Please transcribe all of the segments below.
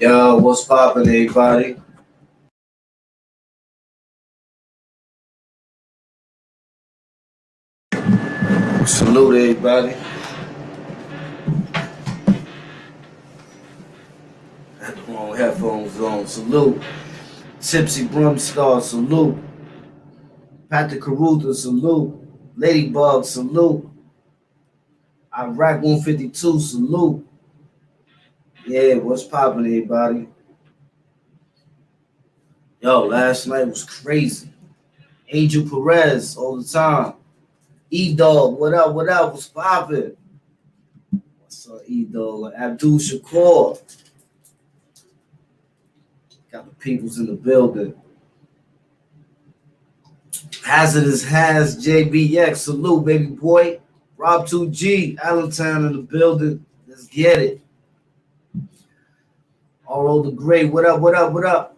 Yo, what's poppin', everybody? Salute, everybody. Had the wrong headphones on. Salute. Tipsy Brumstar, salute. Patrick Carutha, salute. Ladybug, salute. Iraq 152, salute. Yeah, what's poppin', everybody? Yo, last night was crazy. Angel Perez all the time. E-Dog, what up, what up? What's poppin'? What's up, E-Dog? Abdul Shakur. Got the peoples in the building. Hazardous Has JBX, salute, baby boy. Rob 2G, Allentown in the building. Let's get it. RO the Great, what up, what up, what up?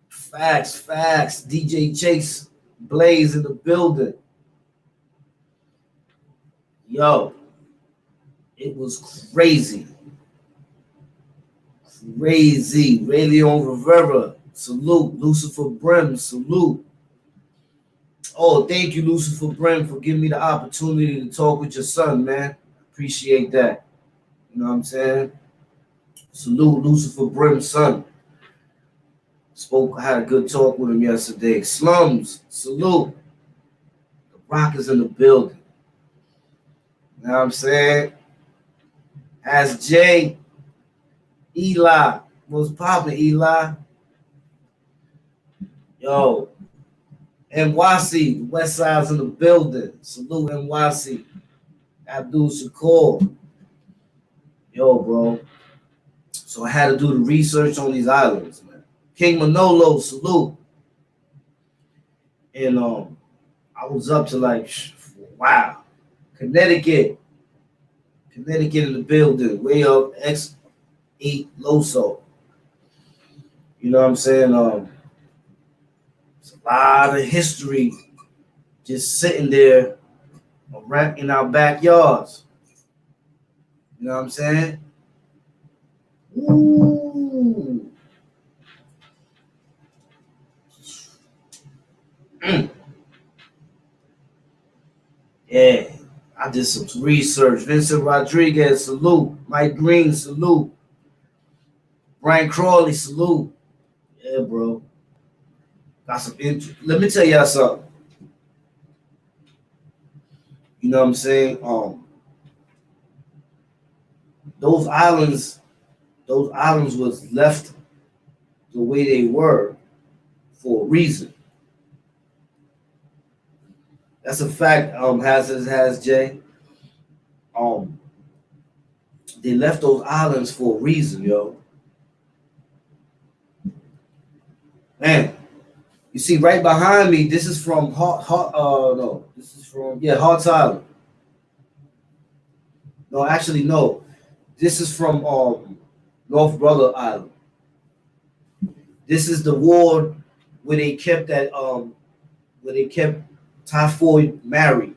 Facts, facts. DJ Chase Blaze in the building. Yo, it was crazy. Crazy. Ray Leon Rivera, salute. Lucifer Brim, salute. Oh, thank you, Lucifer Brim, for giving me the opportunity to talk with your son, man. Appreciate that. You know what I'm saying? Salute, Lucifer Brim's son. Had a good talk with him yesterday. Slums, salute. The Rock is in the building. You know what I'm saying? As Jay, Eli, what's poppin', Eli? Yo, NYC, West Side's in the building. Salute, NYC. Abdul Shakur. Yo, bro. So I had to do the research on these islands, man. King Manolo, salute. And I was up to like, wow. Connecticut in the building. Way up, X8 Loso. You know what I'm saying? It's a lot of history just sitting there in our backyards. You know what I'm saying? Ooh. Yeah, I did some research. Vincent Rodriguez, salute. Mike Green, salute. Brian Crawley, salute. Yeah, bro. Got some interest. Let me tell y'all something. You know what I'm saying? Those islands was left the way they were for a reason. That's a fact. Has Jay. They left those islands for a reason, yo. Man, you see right behind me. This is from Hart's Island. No, actually, no. This is from North Brother Island. This is the ward where they kept Typhoid married.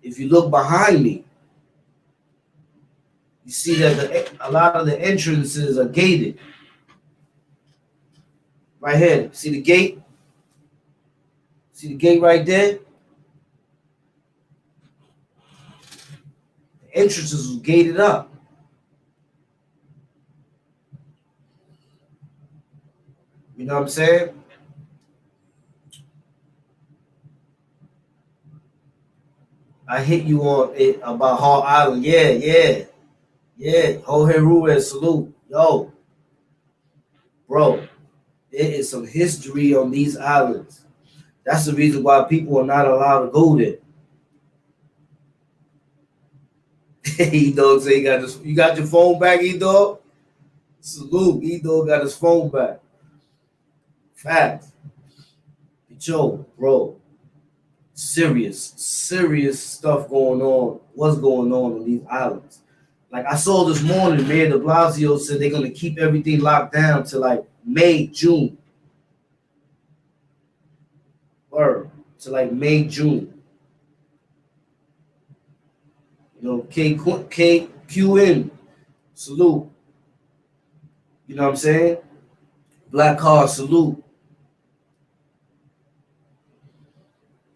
If you look behind me, you see that a lot of the entrances are gated. Right here, see the gate? See the gate right there? The entrances was gated up. You know what I'm saying? I hit you on it about Hart Island. Yeah. Jorge Ruiz, salute. Yo, bro, there is some history on these islands. That's the reason why people are not allowed to go there. E-Dog say you got your phone back, E-Dog? Salute. E-Dog got his phone back. Facts. Yo, bro. Serious stuff going on. What's going on in these islands? Like I saw this morning, Mayor de Blasio said they're gonna keep everything locked down to like May, June. Or to like May, June. You know, KQN, salute. You know what I'm saying? Black Car, salute.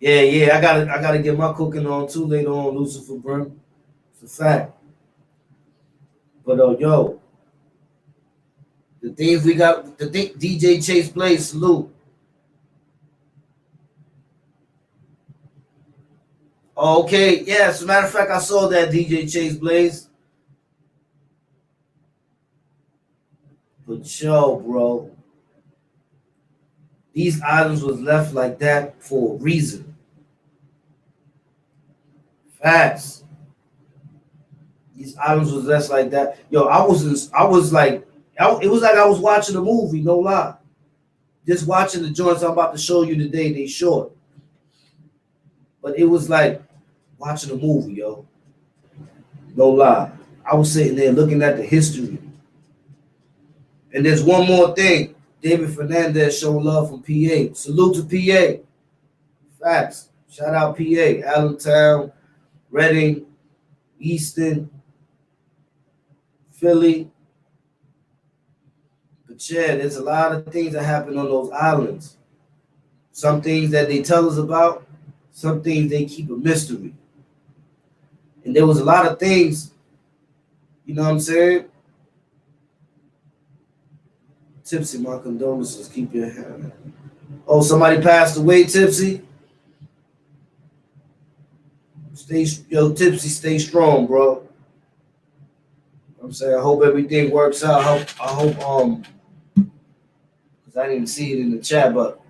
Yeah, I gotta get my cooking on too later on, Lucifer Brim. It's a fact. But yo, the things we got, the thing DJ Chase plays, salute. Okay, yeah, as a matter of fact, I saw that DJ Chase Blaze. But yo, bro, these islands was left like that for a reason. Facts. These islands was left like that. Yo, I was like, it was like I was watching a movie, no lie. Just watching the joints I'm about to show you today, they short. But it was like watching a movie, yo. No lie. I was sitting there looking at the history. And there's one more thing. David Fernandez showing love from PA. Salute to PA. Facts. Shout out PA. Allentown, Reading, Easton, Philly. But yeah, there's a lot of things that happen on those islands. Some things that they tell us about, some things they keep a mystery. And there was a lot of things, you know what I'm saying? Tipsy, my condolences. Keep your hand. Oh, somebody passed away, Tipsy? Tipsy, stay strong, bro. I'm saying I hope everything works out. I hope because I didn't see it in the chat, but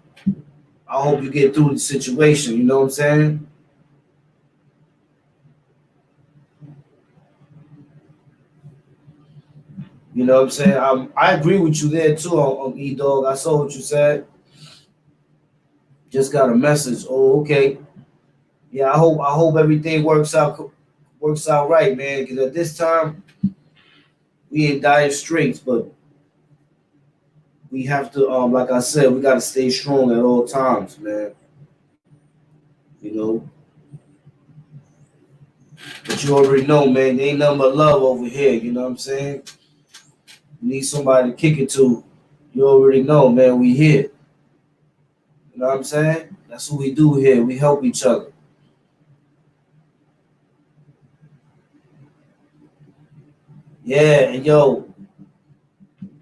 I hope you get through the situation, you know what I'm saying? You know what I'm saying? I agree with you there too on E-Dog. I saw what you said. Just got a message. Oh, okay. Yeah, I hope everything works out right, man. Because at this time we in dire straits, but we have to like I said, we gotta stay strong at all times, man. You know. But you already know, man, there ain't nothing but love over here, you know what I'm saying? You need somebody to kick it to. You already know, man, we here. You know what I'm saying? That's what we do here. We help each other. Yeah, and yo,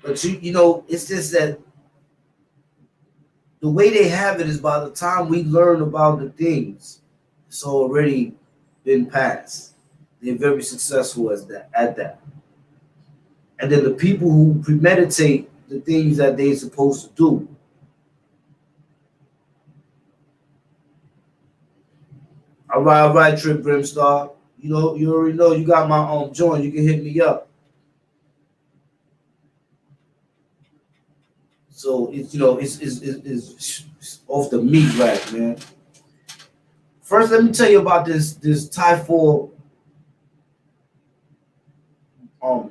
but you know, it's just that the way they have it is by the time we learn about the things, it's already been passed. They're very successful at that. And then the people who premeditate the things that they're supposed to do. All right, Trip Brimstar. You know, you already know you got my joint. You can hit me up. So it's it's off the meat rack, man. First, let me tell you about this Typhoid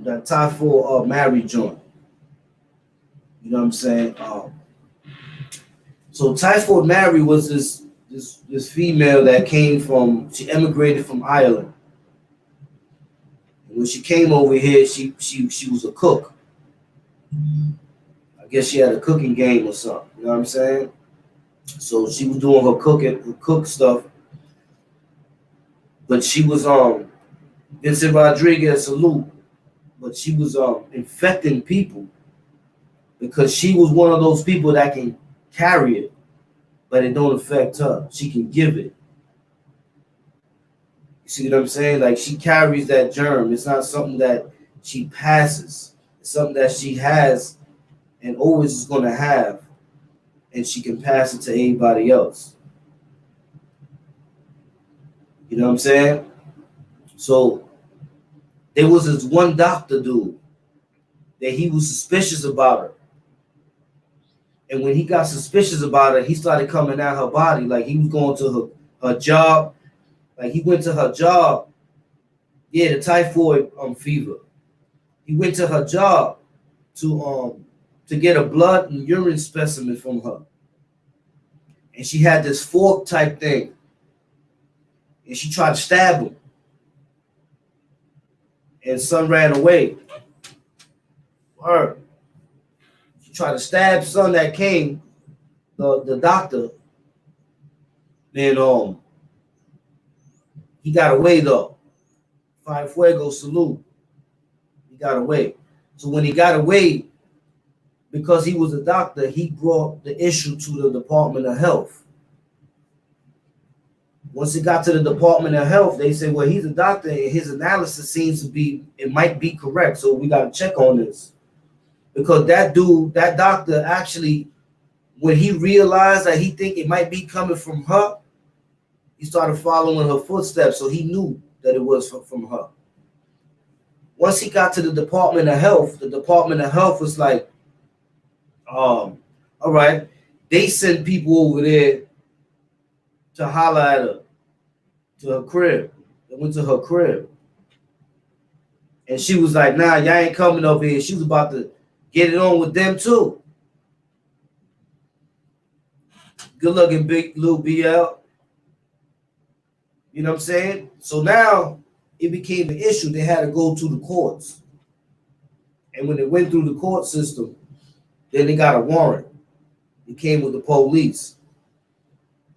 that Typhoid married joint. You know what I'm saying? So Typhoid Mary was this female that she emigrated from Ireland. And when she came over here, she was a cook. I guess she had a cooking game or something. You know what I'm saying? So she was doing her cook stuff. But she was Vincent Rodriguez salute. But she was infecting people because she was one of those people that can carry it, but it don't affect her. She can give it. You see what I'm saying? Like she carries that germ. It's not something that she passes. It's something that she has and always is going to have, and she can pass it to anybody else. You know what I'm saying? So there was this one doctor dude that he was suspicious about her. And when he got suspicious about her, he started coming out her body. Like he was going to her job. Like he went to her job. Yeah, the typhoid fever. He went to her job to get a blood and urine specimen from her. And she had this fork type thing. And she tried to stab him. And son ran away. Her. She tried to stab son that came, the doctor. Then he got away though. Fire fuego salute. He got away. So when he got away, because he was a doctor, he brought the issue to the Department of Health. Once it got to the Department of Health, they said, well, he's a doctor and his analysis seems to be, it might be correct. So we got to check on this. Because that dude, that doctor actually, when he realized that he think it might be coming from her, he started following her footsteps. So he knew that it was from her. Once he got to the Department of Health, the Department of Health was like, all right, they sent people over there to holler at her, to her crib. They went to her crib. And she was like, nah, y'all ain't coming over here. She was about to get it on with them too. Good looking big Lil BL. You know what I'm saying? So now it became an issue. They had to go to the courts. And when they went through the court system, then they got a warrant. It came with the police.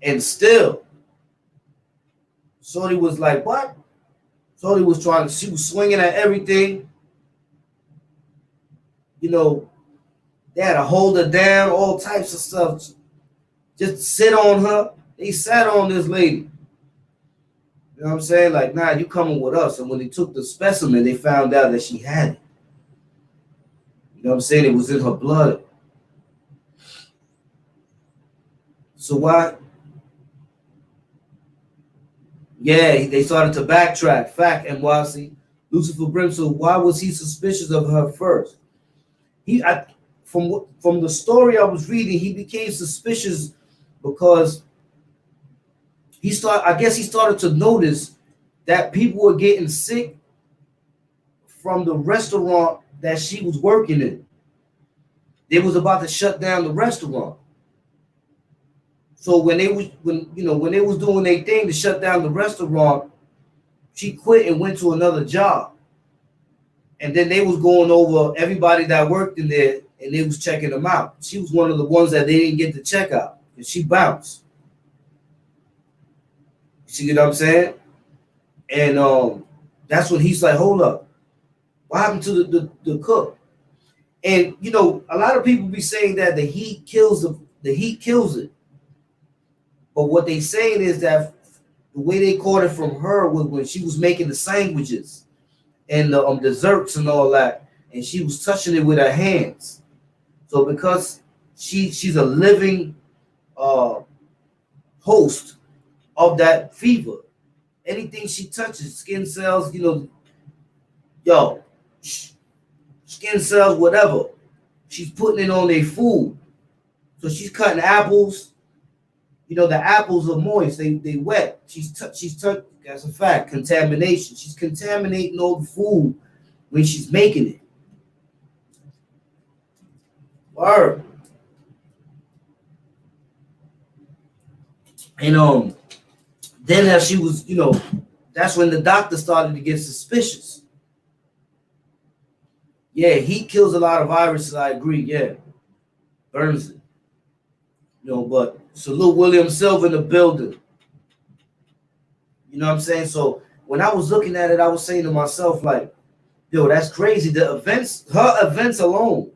And still, Shorty was like, what? Shorty was she was swinging at everything. You know, they had to hold her down, all types of stuff. Just sit on her. They sat on this lady. You know what I'm saying? Like, nah, you coming with us. And when they took the specimen, they found out that she had it. You know what I'm saying? It was in her blood. So why? Yeah, they started to backtrack. Fact, NYC. Lucifer Brimstone, why was he suspicious of her first? From the story I was reading, he became suspicious because he started to notice that people were getting sick from the restaurant that she was working in. They was about to shut down the restaurant. So when they was doing their thing to shut down the restaurant, she quit and went to another job. And then they was going over everybody that worked in there and they was checking them out. She was one of the ones that they didn't get to check out. And she bounced. See what I'm saying? And that's when he's like, hold up. What happened to the cook? And you know, a lot of people be saying that the heat kills it. But what they saying is that the way they caught it from her was when she was making the sandwiches and the desserts and all that, and she was touching it with her hands. So because she's a living host of that fever, anything she touches, skin cells, skin cells, whatever, she's putting it on their food. So she's cutting apples. You know, the apples are moist, they wet. She's that's a fact, contamination. She's contaminating all the food when she's making it. Word. And then as she was, that's when the doctor started to get suspicious. Yeah, heat kills a lot of viruses, I agree, yeah. Burns it. But salute William Silver in the building. You know what I'm saying? So when I was looking at it, I was saying to myself, like, yo, that's crazy. Her events alone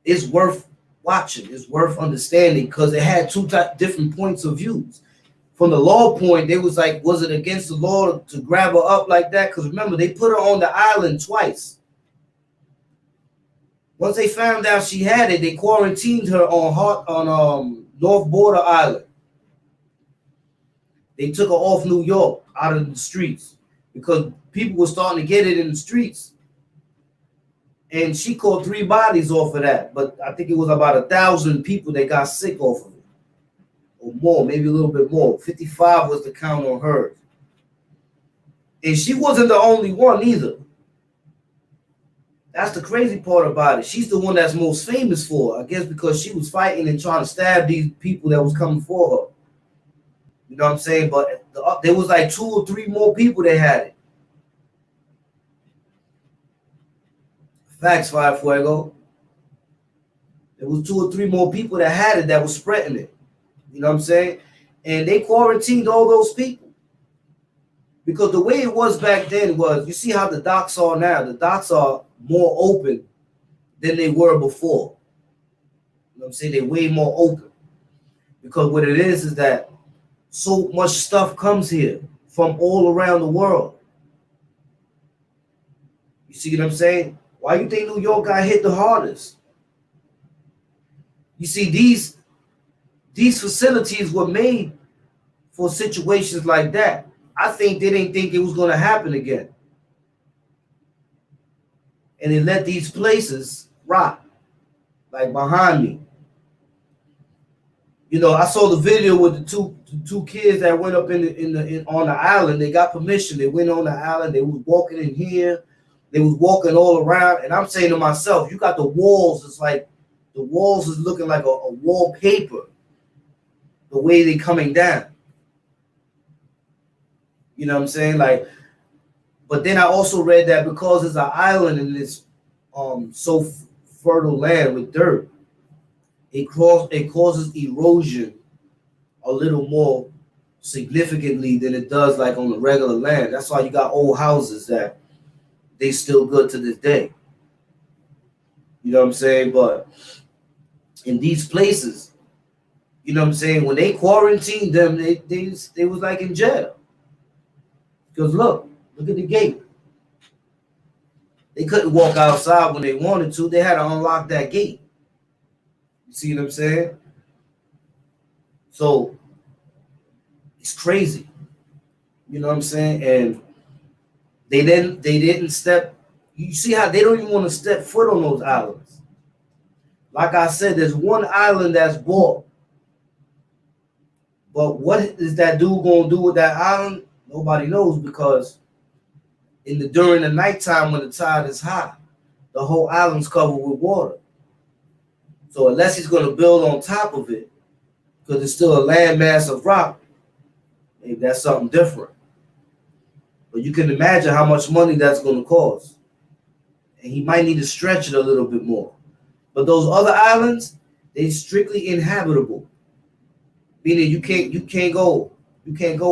is worth watching, is worth understanding, because it had two different points of views. From the law point, they was like, was it against the law to grab her up like that? Because remember, they put her on the island twice. Once they found out she had it, they quarantined her on North Border Island. They took her off New York, out of the streets, because people were starting to get it in the streets. And she caught 3 bodies off of that. But I think it was about 1,000 people that got sick off of it. Or more, maybe a little bit more. 55 was the count on hers. And she wasn't the only one either. That's the crazy part about it. She's the one that's most famous for it, I guess, because she was fighting and trying to stab these people that was coming for her. You know what I'm saying? But there was like 2 or 3 more people that had it. Facts, Fire Fuego. There was 2 or 3 more people that had it that was spreading it. You know what I'm saying? And they quarantined all those people. Because the way it was back then was, you see how the docks are now. The docks are more open than they were before. You know what I'm saying? They're way more open. Because what it is that so much stuff comes here from all around the world. You see what I'm saying? Why do you think New York got hit the hardest? You see, these facilities were made for situations like that. I think they didn't think it was going to happen again. And they let these places rot, like behind me. You know, I saw the video with the two kids that went up on the island. They got permission. They went on the island. They was walking in here. They was walking all around. And I'm saying to myself, you got the walls. It's like the walls is looking like a wallpaper. The way they coming down. You know what I'm saying? Like, but then I also read that because it's an island and it's so fertile land with dirt, it causes erosion a little more significantly than it does like on the regular land. That's why you got old houses that they still good to this day. You know what I'm saying? But in these places, you know what I'm saying, when they quarantined them, they was like in jail. Because look at the gate. They couldn't walk outside when they wanted to. They had to unlock that gate. You see what I'm saying? So it's crazy. You know what I'm saying? And they didn't step. You see how they don't even want to step foot on those islands. Like I said, there's one island that's bought. But what is that dude gonna do with that island? Nobody knows, because during the nighttime when the tide is high, the whole island's covered with water. So unless he's going to build on top of it, because it's still a landmass of rock, maybe that's something different. But you can imagine how much money that's going to cost. And he might need to stretch it a little bit more. But those other islands, they're strictly inhabitable. Meaning you can't go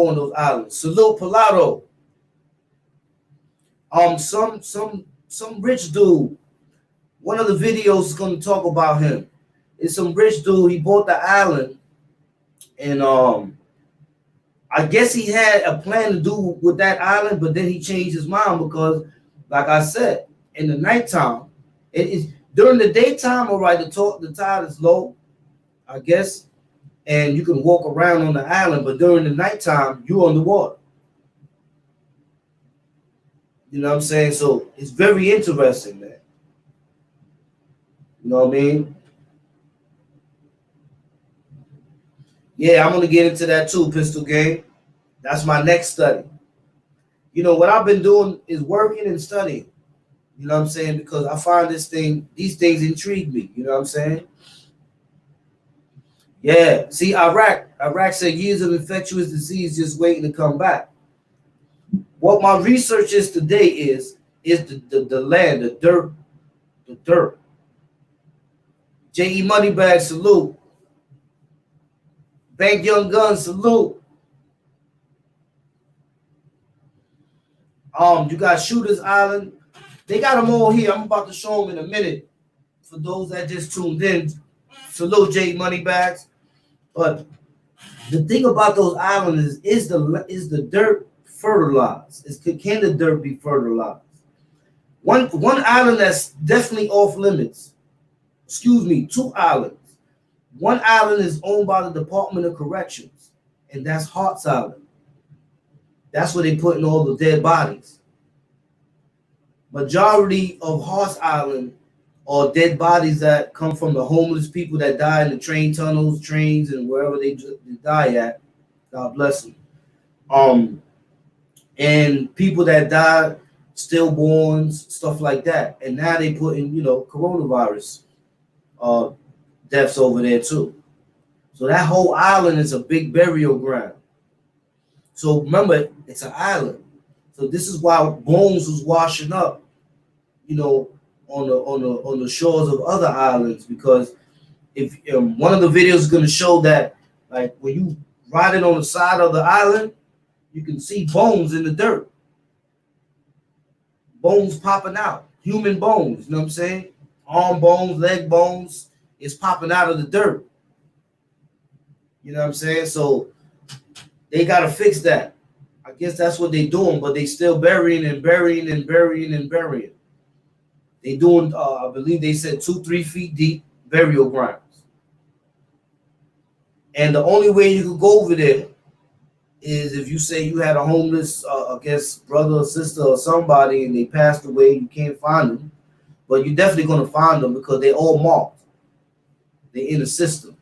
on those islands. Salute Pilato. Some rich dude. One of the videos is going to talk about him. It's some rich dude. He bought the island, and I guess he had a plan to do with that island, but then he changed his mind because, like I said, in the nighttime, it is during the daytime. All right, the tide is low, I guess, and you can walk around on the island, but during the nighttime, you're on the water. You know what I'm saying? So it's very interesting, man. You know what I mean? Yeah, I'm going to get into that too, Pistol Game. That's my next study. You know, what I've been doing is working and studying. You know what I'm saying? Because I find these things intrigue me. You know what I'm saying? Yeah. See, Iraq said years of infectious disease just waiting to come back. What my research is today is the land, the dirt. J.E. Moneybag, salute. Bank Young Gun, salute. You got Shooters Island. They got them all here. I'm about to show them in a minute. For those that just tuned in, salute J.E. Moneybags. But the thing about those islands is the dirt fertilized? Can the dirt be fertilized? One island that's definitely off limits. Excuse me, 2 islands. One island is owned by the Department of Corrections, and that's Hart's Island. That's where they putting all the dead bodies. Majority of Hearts Island are dead bodies that come from the homeless people that die in the train tunnels, trains, and wherever they die at. God bless them. And people that die, stillborns, stuff like that. And now they put in, coronavirus uh, deaths over there too. So that whole island is a big burial ground. So remember, it's an island. So this is why bones was washing up, on the shores of other islands, because if one of the videos is going to show that, like, when you riding on the side of the island, you can see bones in the dirt, bones popping out, human bones. You know what I'm saying? Arm bones, leg bones, is popping out of the dirt. You know what I'm saying? So they got to fix that. I guess that's what they're doing, but they still burying and burying and burying and burying. They doing, I believe they said 2-3 feet deep burial grounds. And the only way you could go over there is if you say you had a homeless, I guess, brother or sister or somebody, and they passed away, you can't find them. But you're definitely going to find them because they're all marked. They're in the system.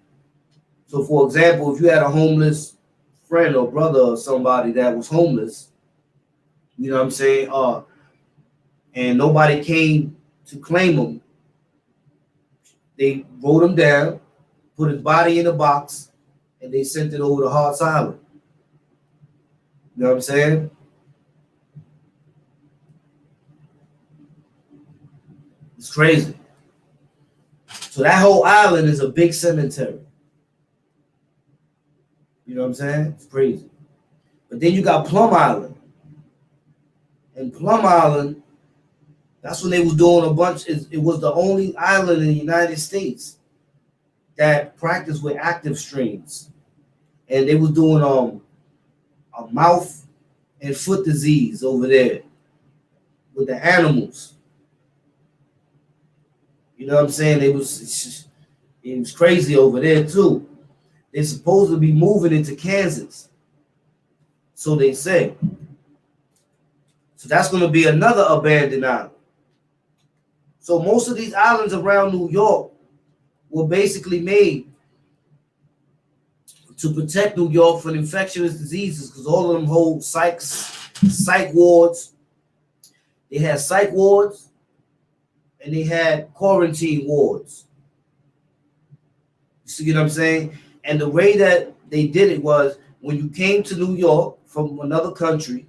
So, for example, if you had a homeless friend or brother or somebody that was homeless, you know what I'm saying, and nobody came to claim him, they wrote him down, put his body in a box, and they sent it over to Hearts Island. You know what I'm saying? It's crazy. So that whole island is a big cemetery. You know what I'm saying? It's crazy. But then you got Plum Island. And Plum Island, that's when they was doing a bunch. It was the only island in the United States that practiced with active streams. And they was doing a mouth and foot disease over there with the animals. You know what I'm saying? It was crazy over there too. They're supposed to be moving into Kansas, so they say. So that's going to be another abandoned island. So most of these islands around New York were basically made to protect New York from infectious diseases, because all of them hold psych wards. They had psych wards and they had quarantine wards. You see what I'm saying? And the way that they did it was, when you came to New York from another country,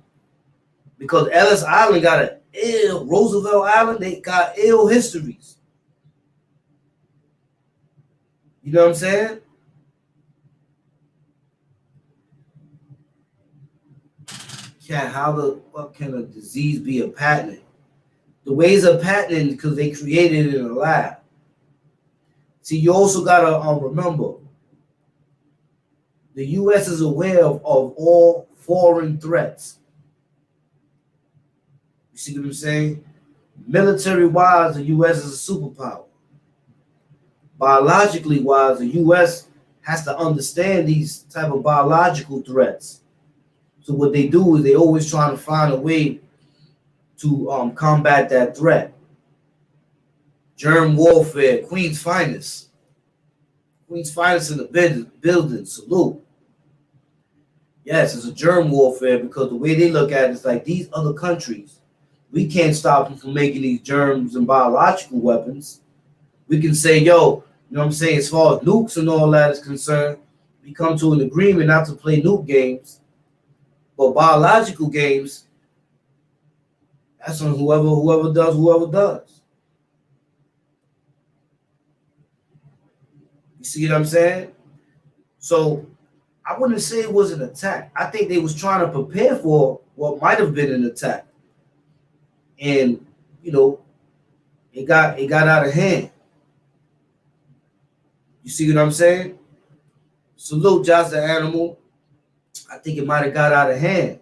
because Ellis Island got an ill, Roosevelt Island, they got ill histories. You know what I'm saying? What can a disease be a patent? The ways of patenting, because they created it in a lab. See, you also gotta remember, the U.S. is aware of all foreign threats. You see what I'm saying? Military-wise, the U.S. is a superpower. Biologically wise, the U.S. has to understand these type of biological threats. So what they do is they always trying to find a way to combat that threat. Germ warfare, Queen's finest. Queen's finest in the building, salute. Yes, it's a germ warfare, because the way they look at it is like, these other countries, we can't stop them from making these germs and biological weapons. We can say, yo, you know what I'm saying, as far as nukes and all that is concerned, we come to an agreement not to play nuke games, but biological games, that's on whoever does. You see what I'm saying? So I wouldn't say it was an attack. I think they was trying to prepare for what might have been an attack. And, it got out of hand. You see what I'm saying? Salute Josh the Animal. I think it might have got out of hand,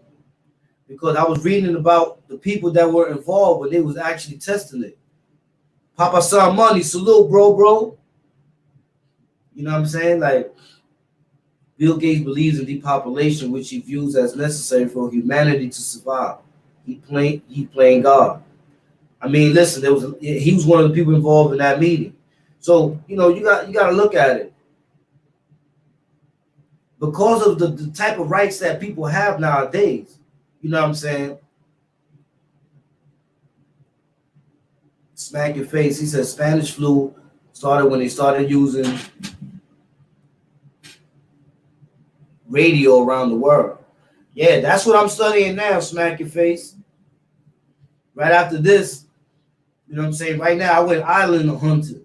because I was reading about the people that were involved when they was actually testing it. Papa Son Money, salute, bro. You know what I'm saying? Like, Bill Gates believes in depopulation, which he views as necessary for humanity to survive. He playing God. I mean, listen, he was one of the people involved in that meeting. So you got to look at it because of the type of rights that people have nowadays. You know what I'm saying? Smack your face. He said Spanish flu started when they started using radio around the world. Yeah, that's what I'm studying now. Smack your face. Right after this, you know what I'm saying? Right now, I went island hunting.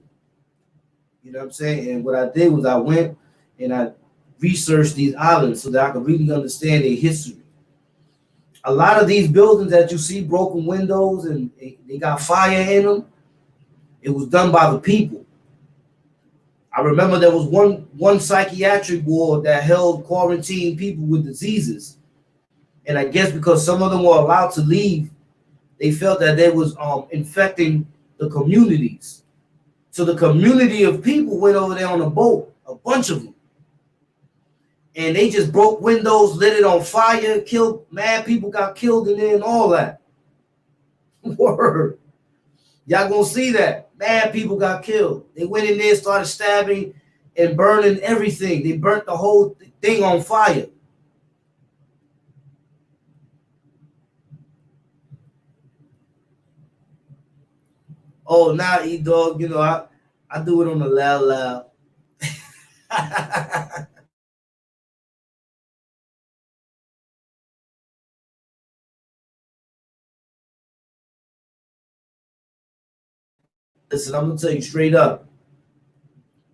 You know what I'm saying? And what I did was I went and I researched these islands so that I could really understand their history. A lot of these buildings that you see, broken windows and they got fire in them, it was done by the people. I remember there was one psychiatric ward that held quarantined people with diseases. And I guess because some of them were allowed to leave, they felt that they was infecting the communities. So the community of people went over there on a boat, a bunch of them. And they just broke windows, lit it on fire, killed mad people, got killed in there and all that. Word. Y'all gonna see that. Mad people got killed. They went in there, started stabbing and burning everything. They burnt the whole thing on fire. Oh, now E-Dog, I do it on the loud loud. Listen, I'm gonna tell you straight up.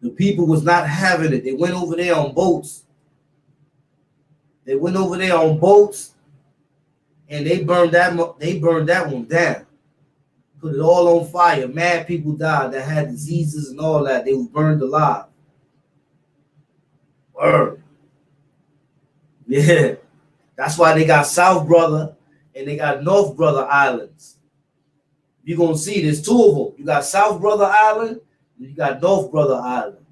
The people was not having it. They went over there on boats. They went over there on boats, and they burned that. They burned that one down. Put it all on fire. Mad people died that had diseases and all that. They was burned alive. Word. Yeah. That's why they got South Brother and they got North Brother Islands. You're gonna see there's two of them. You got South Brother Island and you got North Brother Island.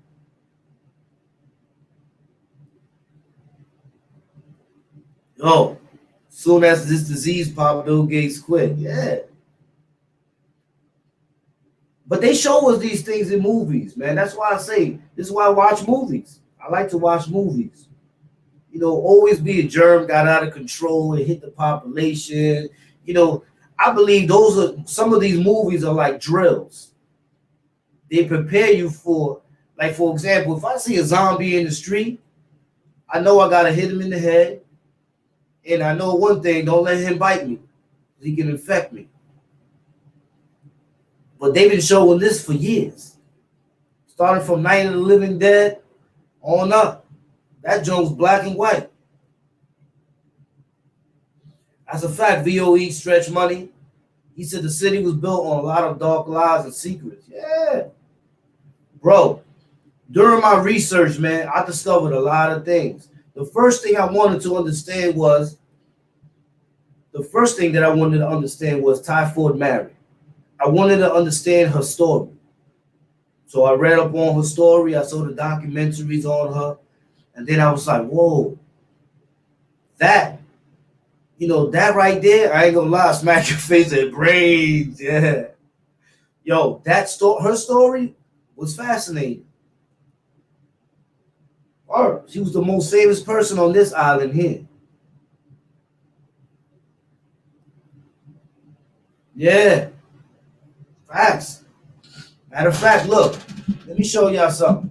Yo, soon as this disease popped, Bill Gates quit. Yeah. But they show us these things in movies, man. That's why I say this is why I watch movies. I like to watch movies. Always be a germ got out of control and hit the population. I believe those are some of these movies are like drills. They prepare you for, like, for example, if I see a zombie in the street, I know I gotta hit him in the head. And I know one thing, don't let him bite me. He can infect me. But they've been showing this for years. Starting from Night of the Living Dead on up. That joint's black and white. As a fact, VOE Stretch Money, he said the city was built on a lot of dark lies and secrets. Yeah. Bro, during my research, man, I discovered a lot of things. The first thing I wanted to understand was Typhoid Mary. I wanted to understand her story. So I read up on her story. I saw the documentaries on her. And then I was like, whoa, that, that right there, I ain't gonna lie, smack your face at brains. Yeah. Yo, her story was fascinating. She was the most famous person on this island here. Yeah. Facts. Matter of fact, look, let me show y'all something.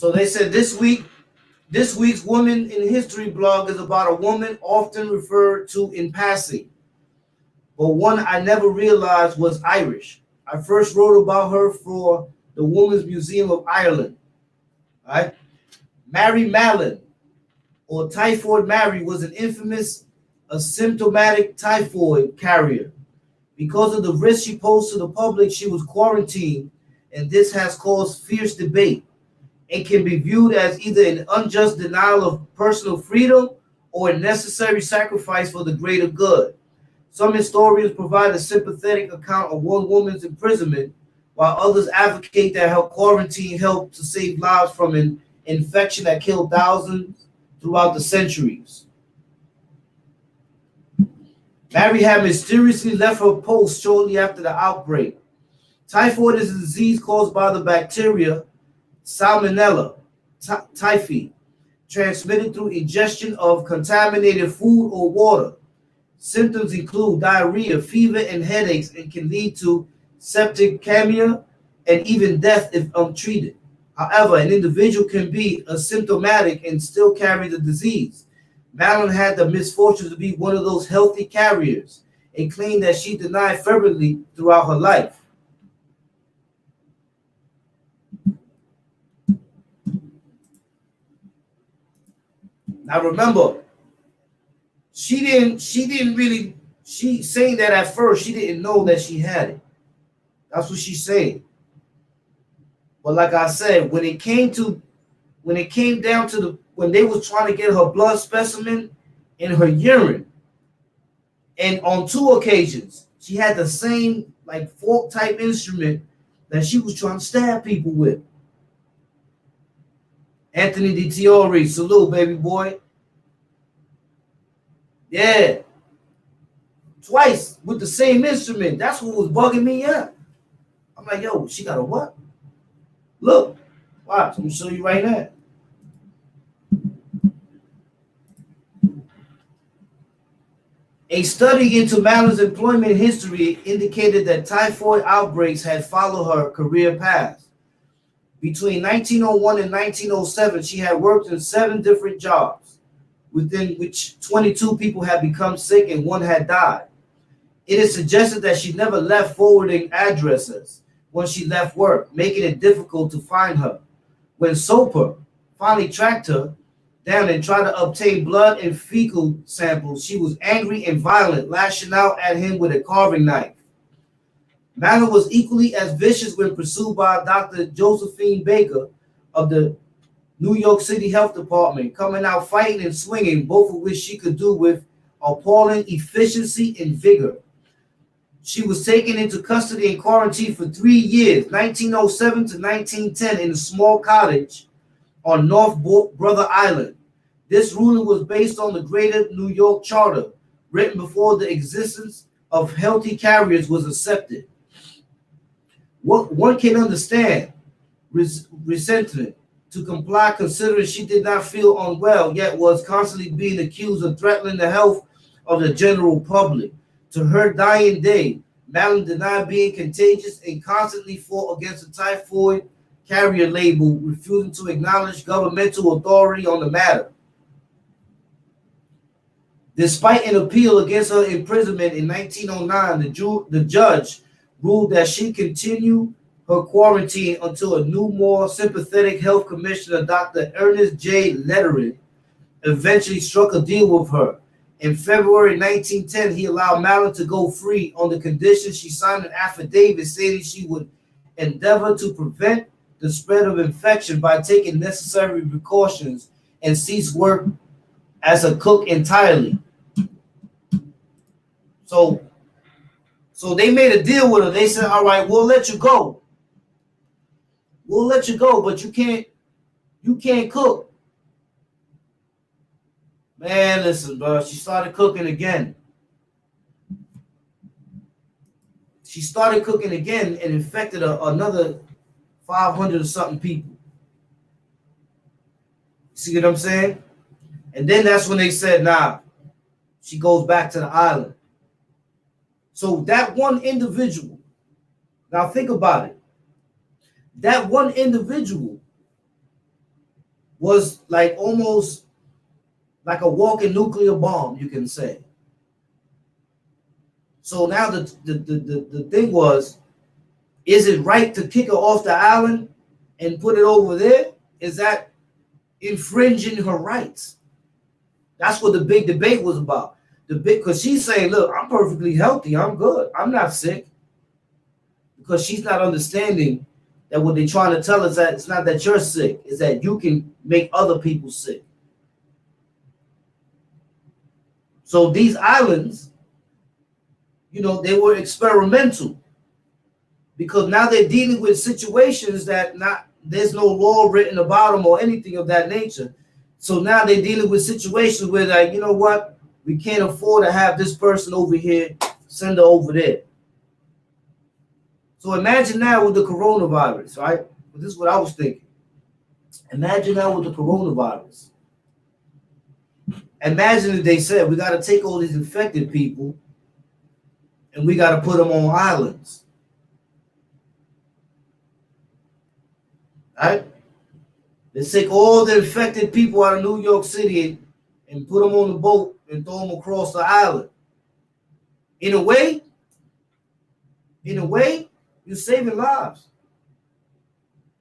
So they said this week's Woman in History blog is about a woman often referred to in passing, but one I never realized was Irish. I first wrote about her for the Women's Museum of Ireland. Right? Mary Mallon, or Typhoid Mary, was an infamous asymptomatic typhoid carrier. Because of the risk she posed to the public, she was quarantined, and this has caused fierce debate. It can be viewed as either an unjust denial of personal freedom or a necessary sacrifice for the greater good. Some historians provide a sympathetic account of one woman's imprisonment, while others advocate that her quarantine helped to save lives from an infection that killed thousands throughout the centuries. Mary had mysteriously left her post shortly after the outbreak. Typhoid is a disease caused by the bacteria Salmonella typhi, transmitted through ingestion of contaminated food or water. Symptoms include diarrhea, fever, and headaches, and can lead to septicemia and even death if untreated. However, an individual can be asymptomatic and still carry the disease. Mallon had the misfortune to be one of those healthy carriers, a claim that she denied fervently throughout her life. Now remember, she saying that at first she didn't know that she had it. That's what she's saying. But like I said, when it came down to when they was trying to get her blood specimen in her urine, and on 2 occasions she had the same like fork type instrument that she was trying to stab people with. Anthony DiTiori, salute, baby boy. Yeah. Twice with the same instrument. That's what was bugging me up. I'm like, yo, she got a what? Look. Watch. I'm going to show you right now. A study into Mallon's employment history indicated that typhoid outbreaks had followed her career path. Between 1901 and 1907, she had worked in 7 different jobs, within which 22 people had become sick and 1 had died. It is suggested that she never left forwarding addresses when she left work, making it difficult to find her. When Soper finally tracked her down and tried to obtain blood and fecal samples, she was angry and violent, lashing out at him with a carving knife. Mallon was equally as vicious when pursued by Dr. Josephine Baker of the New York City Health Department, coming out fighting and swinging, both of which she could do with appalling efficiency and vigor. She was taken into custody and quarantined for 3 years, 1907 to 1910, in a small cottage on North Brother Island. This ruling was based on the Greater New York Charter, written before the existence of healthy carriers was accepted. One can understand resentment to comply, considering she did not feel unwell, yet was constantly being accused of threatening the health of the general public. To her dying day, Mallon denied being contagious and constantly fought against the typhoid carrier label, refusing to acknowledge governmental authority on the matter. Despite an appeal against her imprisonment in 1909, the judge ruled that she continue her quarantine until a new, more sympathetic health commissioner, Dr. Ernest J. Letterin, eventually struck a deal with her. In February 1910, he allowed Mallon to go free on the condition she signed an affidavit stating she would endeavor to prevent the spread of infection by taking necessary precautions and cease work as a cook entirely. So they made a deal with her. They said, all right, we'll let you go. We'll let you go, but you can't cook. Man, listen, bro. She started cooking again. She started cooking again and infected another 500 or something people. See what I'm saying? And then that's when they said, nah, she goes back to the island. So that one individual, now think about it. That one individual was like almost like a walking nuclear bomb, you can say. So now the thing was, is it right to kick her off the island and put it over there? Is that infringing her rights? That's what the big debate was about. Because she's saying, look, I'm perfectly healthy. I'm good. I'm not sick. Because she's not understanding that what they're trying to tell us that it's not that you're sick. It's that you can make other people sick. So these islands, they were experimental. Because now they're dealing with situations that there's no law written about them or anything of that nature. So now they're dealing with situations where, like, you know what? We can't afford to have this person over here, send her over there. So imagine now with the coronavirus, right? This is what I was thinking. Imagine now with the coronavirus. Imagine if they said, we got to take all these infected people and we got to put them on islands. Right? Let's take all the infected people out of New York City and put them on the boat and throw them across the island. In a way, you're saving lives.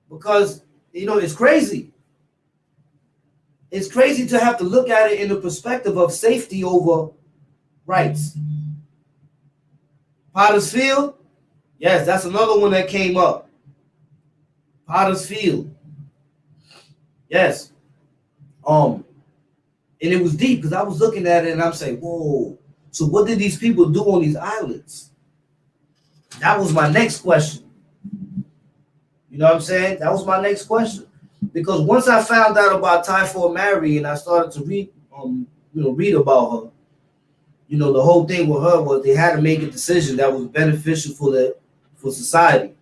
Because, it's crazy. It's crazy to have to look at it in the perspective of safety over rights. Potter's Field, yes, that's another one that came up. Potter's Field. Yes. And it was deep because I was looking at it and I'm saying, whoa. So what did these people do on these islands? That was my next question. You know what I'm saying? That was my next question. Because once I found out about Typhoid Mary and I started to read about her, the whole thing with her was they had to make a decision that was beneficial for society.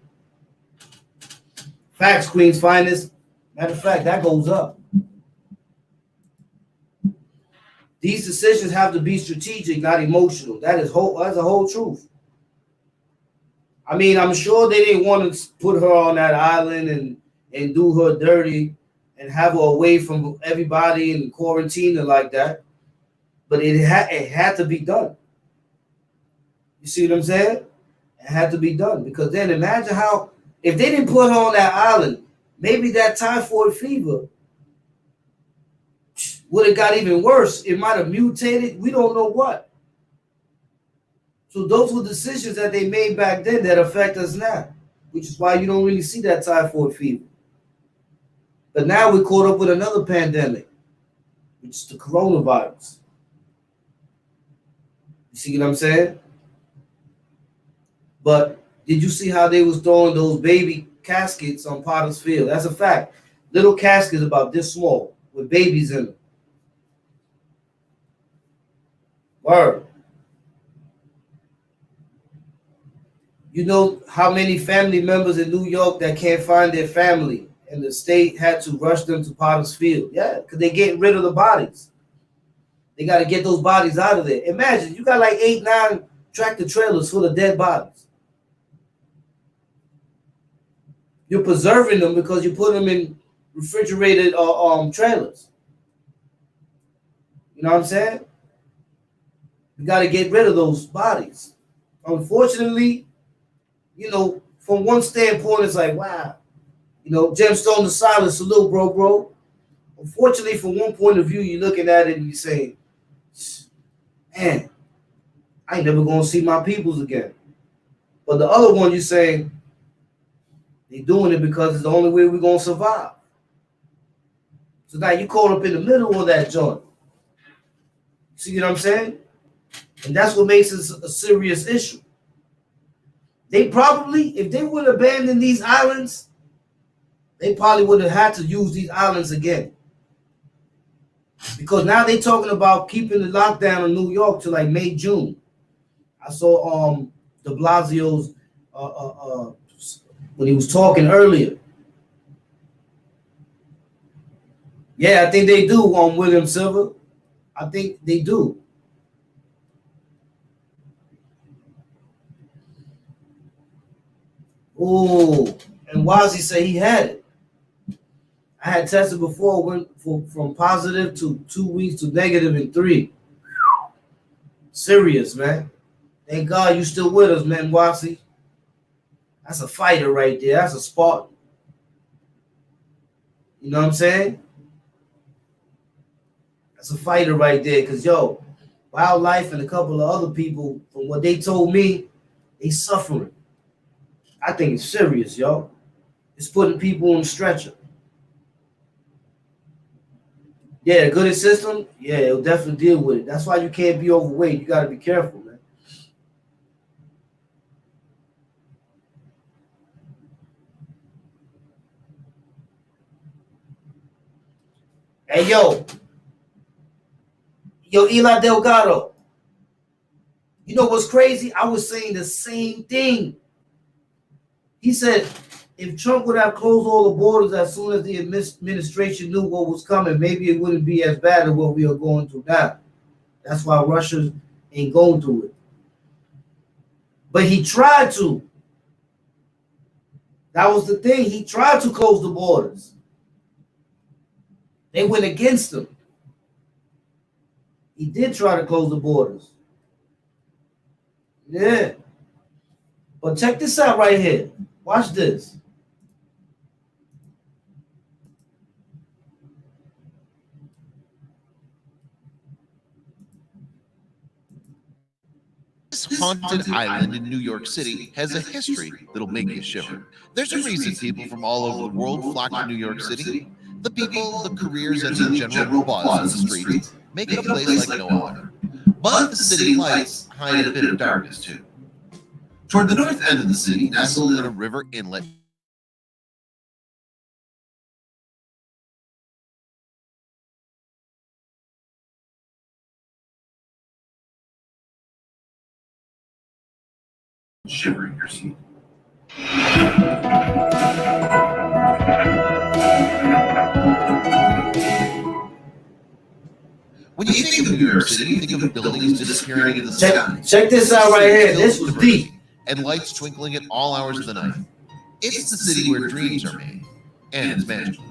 Facts, Queen's Finest. Matter of fact, that goes up. These decisions have to be strategic, not emotional. That's a whole truth. I mean, I'm sure they didn't want to put her on that island and do her dirty and have her away from everybody and quarantine her like that. But it had to be done. You see what I'm saying? It had to be done. Because then imagine how, if they didn't put her on that island, maybe that typhoid fever would have got even worse. It might have mutated. We don't know what. So those were decisions that they made back then that affect us now, which is why you don't really see that typhoid fever. But now we're caught up with another pandemic, which is the coronavirus. You see what I'm saying? But did you see how they was throwing those baby caskets on Potter's Field? That's a fact. Little caskets about this small with babies in them. Word. You know how many family members in New York that can't find their family and the state had to rush them to Potter's Field? Yeah, because they're getting rid of the bodies. They got to get those bodies out of there. Imagine, you got like 8, 9 tractor trailers full of dead bodies. You're preserving them because you put them in refrigerated trailers. You know what I'm saying? You got to get rid of those bodies. Unfortunately, from one standpoint, it's like, wow. Gemstone to silence, salute, bro. Unfortunately, from one point of view, you're looking at it and you say, man, I ain't never going to see my peoples again. But the other one, you're saying, they're doing it because it's the only way we're going to survive. So now you're caught up in the middle of that joint. See what I'm saying? And that's what makes it a serious issue. They probably, if they would abandon these islands, they probably would have had to use these islands again. Because now they're talking about keeping the lockdown in New York to like May, June. I saw de Blasio's when he was talking earlier. Yeah, I think they do, William Silver. I think they do. Oh, and Wazzy said he had it. I had tested before, went from positive to 2 weeks to negative in 3. Serious, man. Thank God you still with us, man, Wasi. That's a fighter right there. That's a Spartan. You know what I'm saying? That's a fighter right there. Because, yo, Wildlife and a couple of other people, from what they told me, they suffering. I think it's serious, yo. It's putting people on the stretcher. Yeah, the good system, yeah, it'll definitely deal with it. That's why you can't be overweight. You got to be careful, man. Hey, yo, Eli Delgado. You know what's crazy? I was saying the same thing. He said if Trump would have closed all the borders as soon as the administration knew what was coming, maybe it wouldn't be as bad as what we are going through now. That's why Russia ain't going through it. But he tried to. That was the thing. He tried to close the borders. They went against him. He did try to close the borders. Yeah. But check this out right here. Watch this. This haunted island in New York City has a history that'll make you shiver. There's a reason people from all over the world flock to New York City. The people, the careers, and the general buzz in the streets make it a place like no other. But the city lights hide a bit of darkness too. Toward the north end of the city, nestled in a river inlet, shivering your seat. When you think of New York City, you think of buildings disappearing into the sky. Check this out right here. This was deep. And lights twinkling at all hours of the night. It's the city where dreams are made, and it's magical.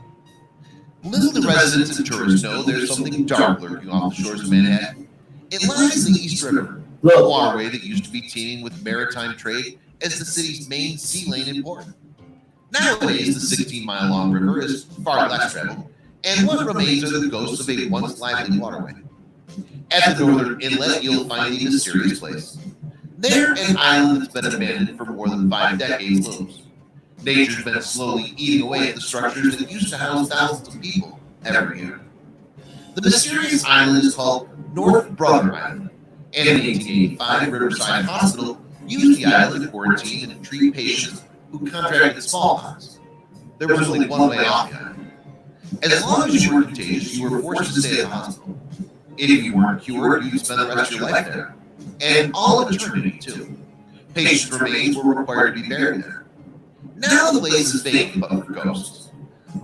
Little do the residents and tourists know there's something dark lurking off the shores of Manhattan. It lies in the East River, a waterway that used to be teeming with maritime trade as the city's main sea lane in port. Nowadays, the 16-mile-long river is far less traveled, and what remains are the ghosts of a once lively waterway. At the northern inlet, you'll find the mysterious place. There, an island that's been abandoned for more than 5 decades looms. Nature's been slowly eating away at the structures that used to house thousands of people every year. The mysterious island is called North Brother Island, and in 1885, Riverside Hospital used the island to quarantine and treat patients who contracted smallpox. There was only one way off the island. As long as you were contagious, you were forced to stay at the hospital. If you weren't cured, you'd spend the rest of your life there. And all of eternity, too. Patients' remains were required to be buried there. Now the place is vacant but for ghosts.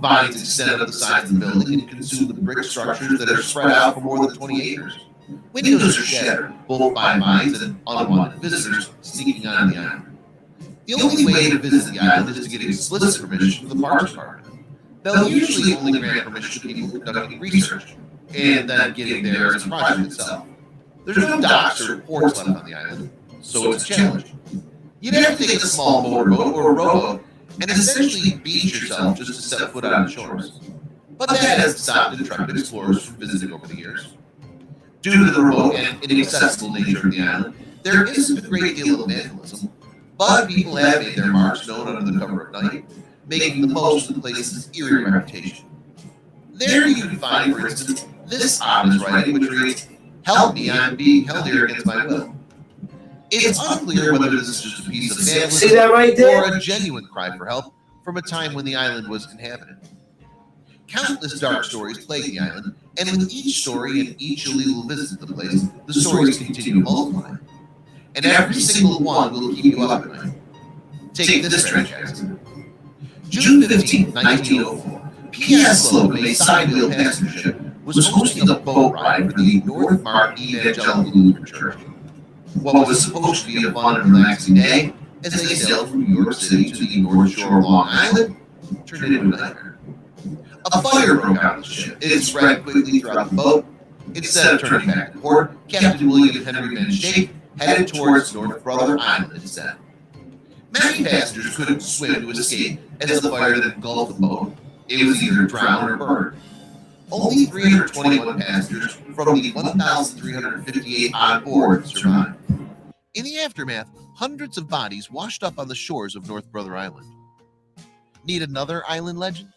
Vines extend up the sides of the building and consume the brick structures that are spread out for more than 20 acres. Windows are shattered, both by vines and unwanted visitors sneaking onto the island. The only way to visit the island is to get explicit permission from the Parks Department. They'll usually only grant permission to people conducting research, and then getting there is a project itself. There's no docks or ports left on the island, so it's a challenge. You'd have to take a small motorboat or a rowboat and essentially beach yourself just to set foot on the shores. But that hasn't stopped intrepid explorers from visiting over the years. Due to the remote and inaccessible nature of the island, there isn't a great deal of vandalism, but people have made their marks known under the cover of night, making the most of the place's eerie reputation. There you can find, for instance, this ominous writing which reads, "Help me, I'm being held here against my will." It's unclear whether this is just a piece of vandalism See that right there? or a genuine cry for help from a time when the island was inhabited. Countless dark stories plague the island, and with each story and each illegal visit to the place, the stories continue to multiply. And every single one will keep you up at night. Take this tragic accident. June 15, 1904, P.S. Slogan, a side-wheel passenger ship, was hosting a boat ride for the North Mark Evangelical Lutheran Church. What was supposed to be a fun and relaxing day, as they sailed from New York City to the North Shore of Long Island, turned into a nightmare. A fire broke out on the ship. It spread quickly throughout the boat. Instead of turning back to port, Captain William Henry Van Shake headed towards North Brother Island instead. Many passengers couldn't swim to escape as the fire that engulfed the boat. It was either drowned or burned. Only 321 passengers from the 1,358 on board survived. In the aftermath, hundreds of bodies washed up on the shores of North Brother Island. Need another island legend?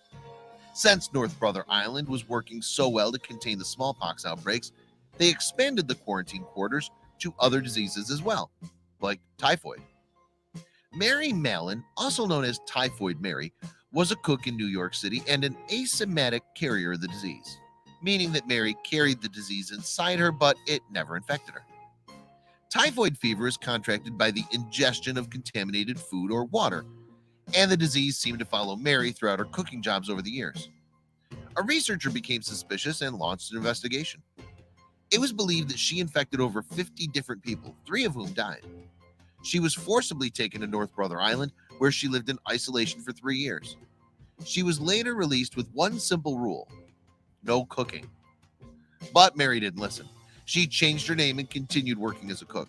Since North Brother Island was working so well to contain the smallpox outbreaks, they expanded the quarantine quarters to other diseases as well, like typhoid. Mary Mallon, also known as Typhoid Mary, was a cook in New York City and an asymptomatic carrier of the disease, meaning that Mary carried the disease inside her, but it never infected her. Typhoid fever is contracted by the ingestion of contaminated food or water, and the disease seemed to follow Mary throughout her cooking jobs over the years. A researcher became suspicious and launched an investigation. It was believed that she infected over 50 different people, 3 of whom died. She was forcibly taken to North Brother Island, where she lived in isolation for 3 years. She was later released with one simple rule: no cooking. But Mary didn't listen. She changed her name and continued working as a cook.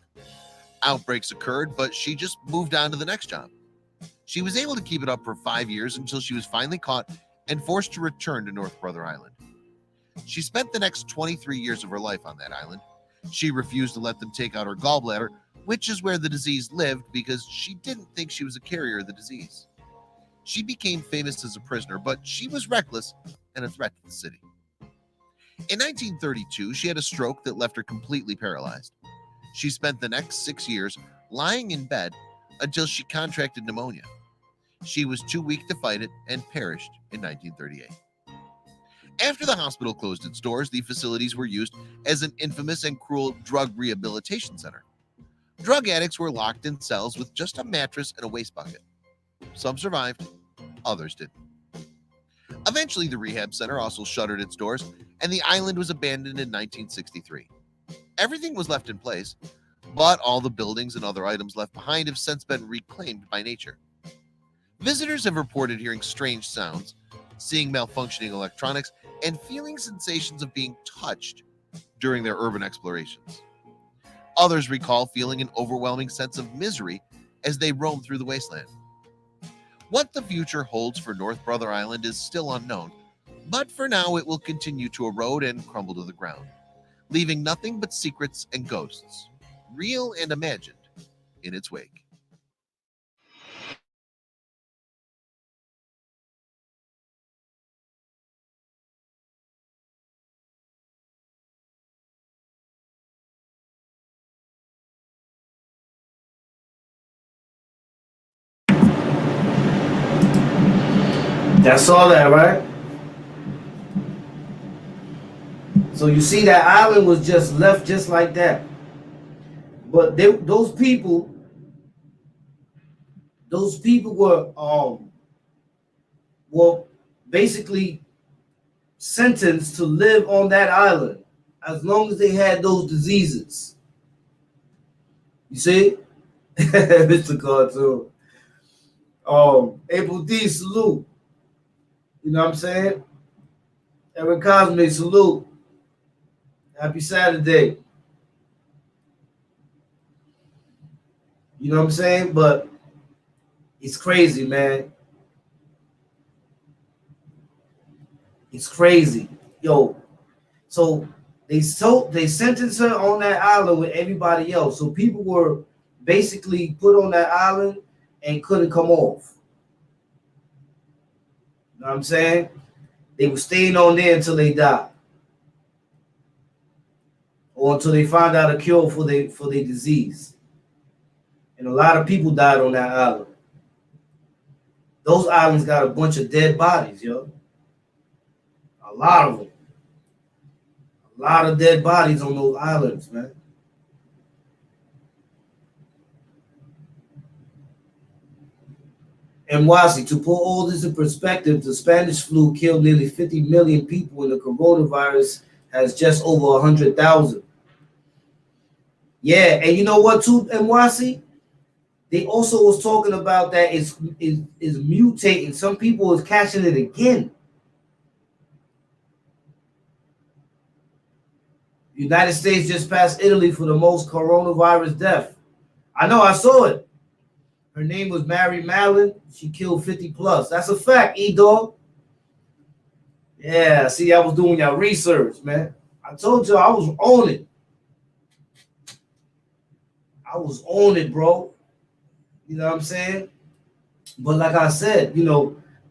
Outbreaks occurred, but she just moved on to the next job. She was able to keep it up for 5 years until she was finally caught and forced to return to North Brother Island. She spent the next 23 years of her life on that island. She refused to let them take out her gallbladder, which is where the disease lived, because she didn't think she was a carrier of the disease. She became famous as a prisoner, but she was reckless and a threat to the city. In 1932, she had a stroke that left her completely paralyzed. She spent the next 6 years lying in bed until she contracted pneumonia. She was too weak to fight it and perished in 1938. After the hospital closed its doors, the facilities were used as an infamous and cruel drug rehabilitation center. Drug addicts were locked in cells with just a mattress and a waste bucket. Some survived, others didn't. Eventually, the rehab center also shuttered its doors, and the island was abandoned in 1963. Everything was left in place, but all the buildings and other items left behind have since been reclaimed by nature. Visitors have reported hearing strange sounds, seeing malfunctioning electronics, and feeling sensations of being touched during their urban explorations. Others recall feeling an overwhelming sense of misery as they roam through the wasteland. What the future holds for North Brother Island is still unknown, but for now it will continue to erode and crumble to the ground, leaving nothing but secrets and ghosts, real and imagined, in its wake. That's all that, right? So you see that island was just left just like that. But those people were basically sentenced to live on that island as long as they had those diseases. You see? Mr. Cartoon. April D, salute. You know what I'm saying? Eric Cosme, salute. Happy Saturday. You know what I'm saying? But it's crazy, man. It's crazy. Yo, so they sentenced her on that island with everybody else. So people were basically put on that island and couldn't come off. You know what I'm saying? They were staying on there until they died. Or until they found out a cure for their disease. And a lot of people died on that island. Those islands got a bunch of dead bodies, yo. A lot of them. A lot of dead bodies on those islands, man. And Wasi, to put all this in perspective, the Spanish flu killed nearly 50 million people, and the coronavirus has just over 100,000. Yeah, and you know what, too, NYC? They also was talking about that is mutating. Some people is catching it again. United States just passed Italy for the most coronavirus death. I know, I saw it. Her name was Mary Mallon. She killed 50 plus. That's a fact, E-Dog. Yeah, see, I was doing your research, man. I told you I was on it. I was on it, bro. You know what I'm saying? But like I said,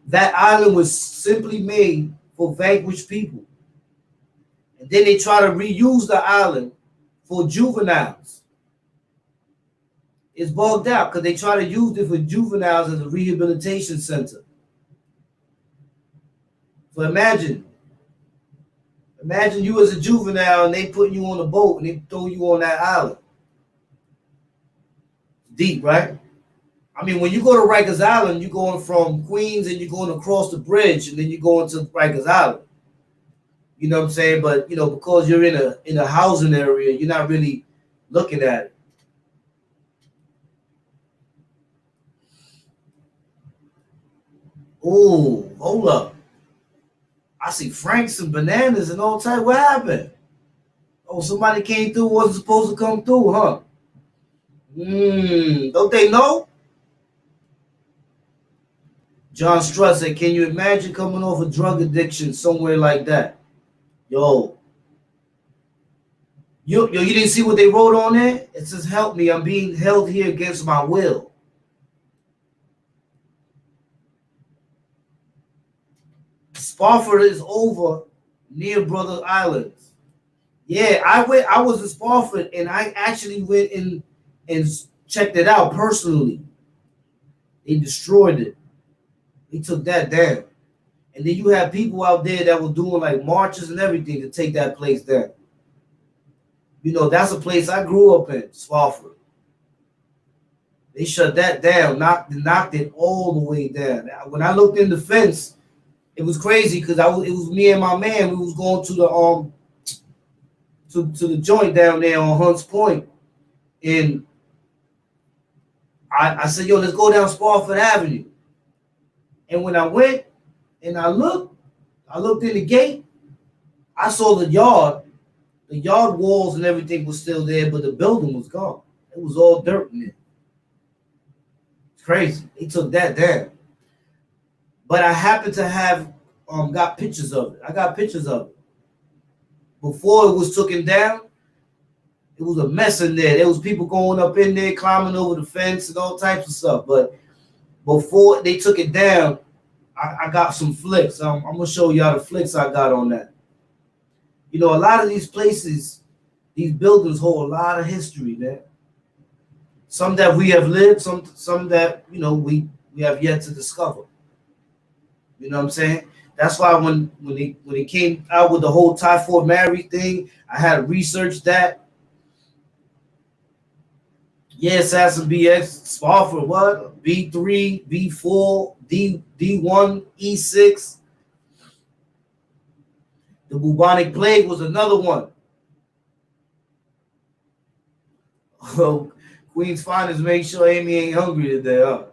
that island was simply made for vanquished people. And then they try to reuse the island for juveniles. It's bugged out because they try to use it for juveniles as a rehabilitation center. So imagine you as a juvenile and they put you on a boat and they throw you on that island. Deep, right? I mean, when you go to Rikers Island, you're going from Queens and you're going across the bridge and then you're going to Rikers Island. You know what I'm saying? But because you're in a housing area, you're not really looking at it. Oh, hold up. I see Franks and bananas and all type. What happened? Oh, somebody came through, wasn't supposed to come through, huh? Don't they know? John Strutt said, can you imagine coming off a drug addiction somewhere like that? Yo, you didn't see what they wrote on there? It says, help me, I'm being held here against my will. Spofford is over near Brother Islands. Yeah, I was in Spofford and I actually went in and checked it out personally. They destroyed it. They took that down. And then you have people out there that were doing like marches and everything to take that place down. That's a place I grew up in, Spofford. They shut that down, knocked it all the way down. When I looked in the fence, it was crazy because it was me and my man. We was going to the to the joint down there on Hunts Point, and I said, "Yo, let's go down Spofford Avenue." And when I went and I looked in the gate. I saw the yard walls and everything was still there, but the building was gone. It was all dirt in there. It's crazy. They took that down. But I happen to have got pictures of it. I got pictures of it. Before it was taken down, it was a mess in there. There was people going up in there, climbing over the fence and all types of stuff. But before they took it down, I got some flicks. I'm going to show y'all the flicks I got on that. A lot of these places, these buildings hold a lot of history, man. Some that we have lived, some that, we have yet to discover. You know what I'm saying? That's why when they came out with the whole Typhoid Mary thing, I had to research that. Yeah, Assassin BX, Spofford, what? B3, B4, D1, E6. The bubonic plague was another one. Oh, Queen's Finest, make sure Amy ain't hungry today, huh?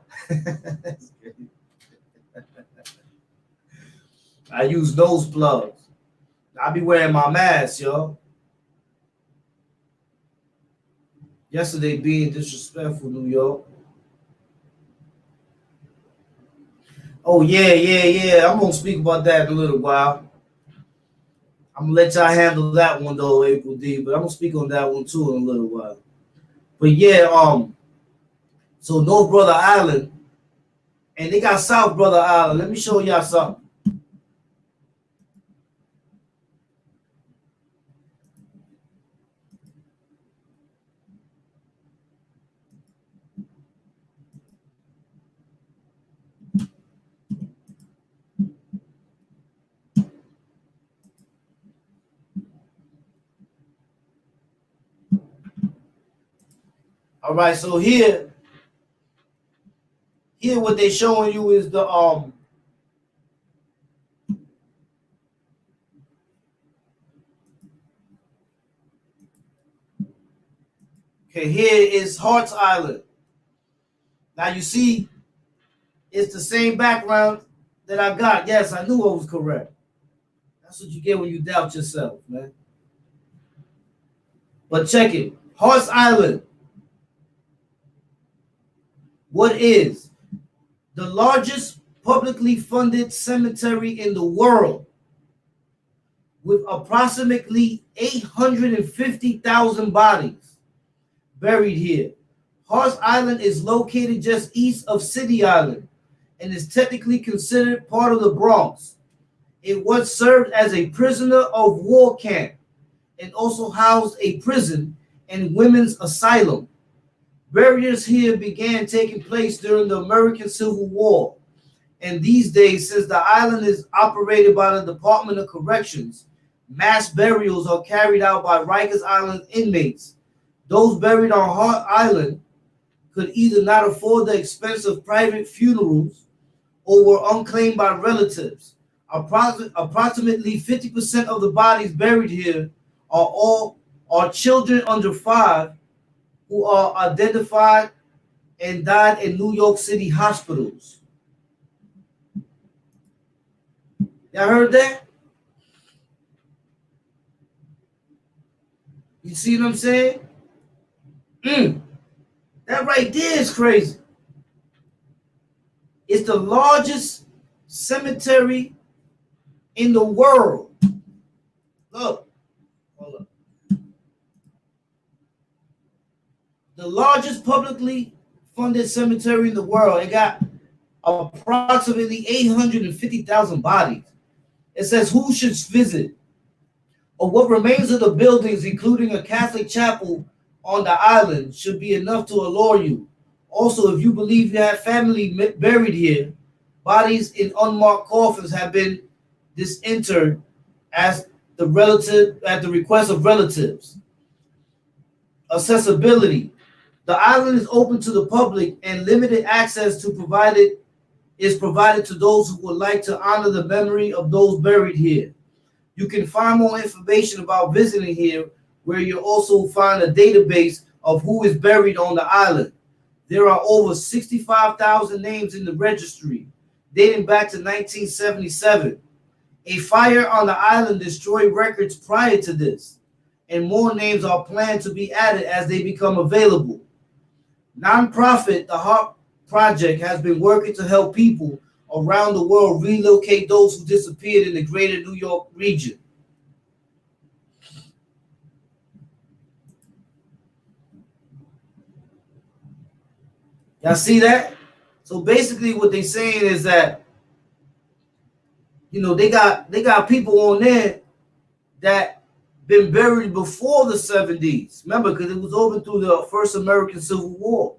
I use nose plugs. I be wearing my mask, yo. Yesterday being disrespectful, New York. Oh, yeah. I'm going to speak about that in a little while. I'm going to let y'all handle that one, though, April D. But I'm going to speak on that one, too, in a little while. But, yeah, so North Brother Island, and they got South Brother Island. Let me show y'all something. All right, so here what they're showing you is the okay, here is Hart's Island. Now you see, it's the same background that I got. Yes, I knew I was correct. That's what you get when you doubt yourself, man. But check it. Horse Island. What is the largest publicly funded cemetery in the world with approximately 850,000 bodies buried here. Horse Island is located just east of City Island and is technically considered part of the Bronx. It once served as a prisoner of war camp and also housed a prison and women's asylum. Burials here began taking place during the American Civil War, and these days, since the island is operated by the Department of Corrections, mass burials are carried out by Rikers Island inmates. Those buried on Hart Island could either not afford the expense of private funerals or were unclaimed by relatives. Approximately 50% of the bodies buried here are children under 5 who are identified and died in New York City hospitals. Y'all heard that? You see what I'm saying? That right there is crazy. It's the largest cemetery in the world. Look, hold up. The largest publicly funded cemetery in the world. It got approximately 850,000 bodies. It says who should visit, or what remains of the buildings, including a Catholic chapel on the island, should be enough to allure you. Also, if you believe you have family buried here, bodies in unmarked coffins have been disinterred at the request of relatives. Accessibility. The island is open to the public and limited access is provided to those who would like to honor the memory of those buried here. You can find more information about visiting here, where you'll also find a database of who is buried on the island. There are over 65,000 names in the registry, dating back to 1977. A fire on the island destroyed records prior to this, and more names are planned to be added as they become available. Nonprofit, the Heart Project, has been working to help people around the world relocate those who disappeared in the greater New York region. Y'all see that? So basically what they're saying is that, they got people on there that been buried before the 70s. Remember, because it was over through the first American Civil War.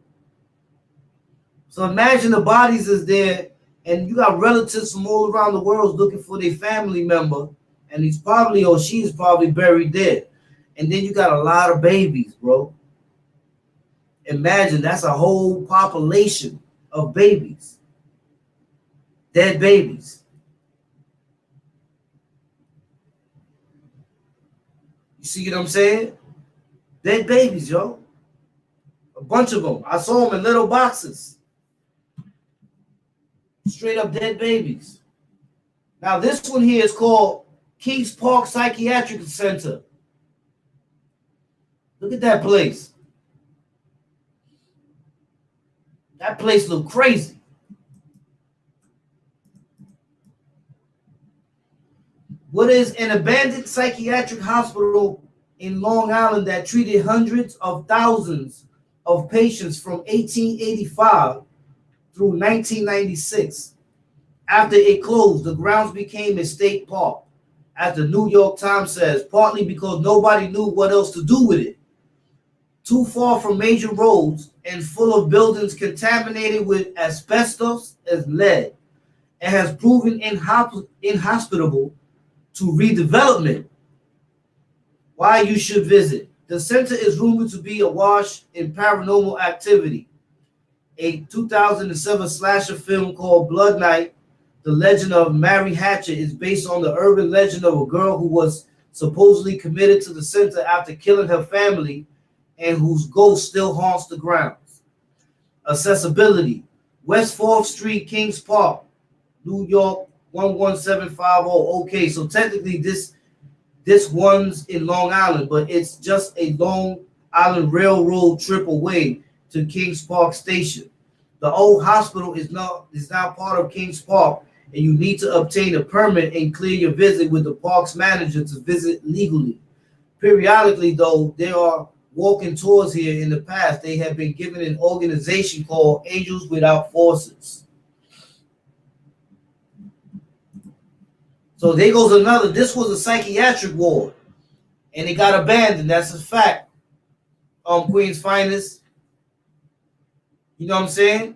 So imagine the bodies is there, and you got relatives from all around the world looking for their family member, and he's probably or she's probably buried there. And then you got a lot of babies, bro. Imagine that's a whole population of babies, dead babies. You see what I'm saying? Dead babies, yo. A bunch of them. I saw them in little boxes. Straight up dead babies. Now this one here is called Kings Park Psychiatric Center. Look at that place. That place look crazy. What is an abandoned psychiatric hospital in Long Island that treated hundreds of thousands of patients from 1885 through 1996. After it closed, the grounds became a state park, as the New York Times says, partly because nobody knew what else to do with it. Too far from major roads and full of buildings contaminated with asbestos and lead, it has proven inhospitable to redevelopment. Why you should visit. The center is rumored to be awash in paranormal activity. A 2007 slasher film called Blood Night, The Legend of Mary Hatchet, is based on the urban legend of a girl who was supposedly committed to the center after killing her family and whose ghost still haunts the grounds. Accessibility. West 4th Street, Kings Park, New York 11750. Okay, so technically this This one's in Long Island, but it's just a Long Island Railroad trip away to Kings Park Station. The old hospital is now part of Kings Park, and you need to obtain a permit and clear your visit with the park's manager to visit legally. Periodically, though, there are walking tours here. In the past, they have been given an organization called Angels Without Forces. So there goes another. This was a psychiatric ward, and it got abandoned. That's a fact. Queen's Finest. You know what I'm saying?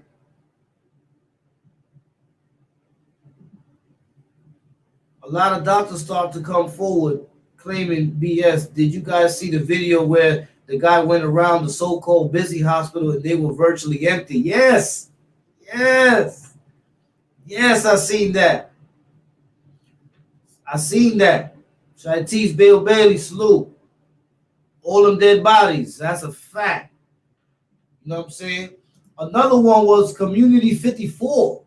A lot of doctors start to come forward claiming BS. Did you guys see the video where the guy went around the so-called busy hospital and they were virtually empty? Yes. Yes. Yes, I seen that. I seen that. Shaitis Bill Bailey, salute. All them dead bodies. That's a fact. You know what I'm saying? Another one was Community 54.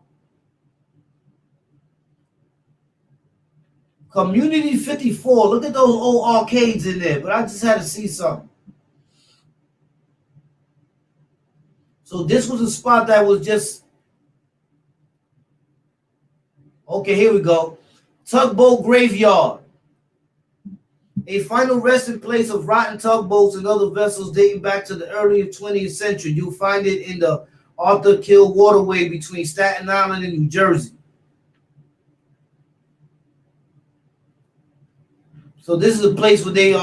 Community 54. Look at those old arcades in there. But I just had to see something. So this was a spot that was just... Okay, here we go. Tugboat Graveyard. A final resting place of rotten tugboats and other vessels dating back to the early 20th century. You'll find it in the Arthur Kill Waterway between Staten Island and New Jersey. So this is a place where they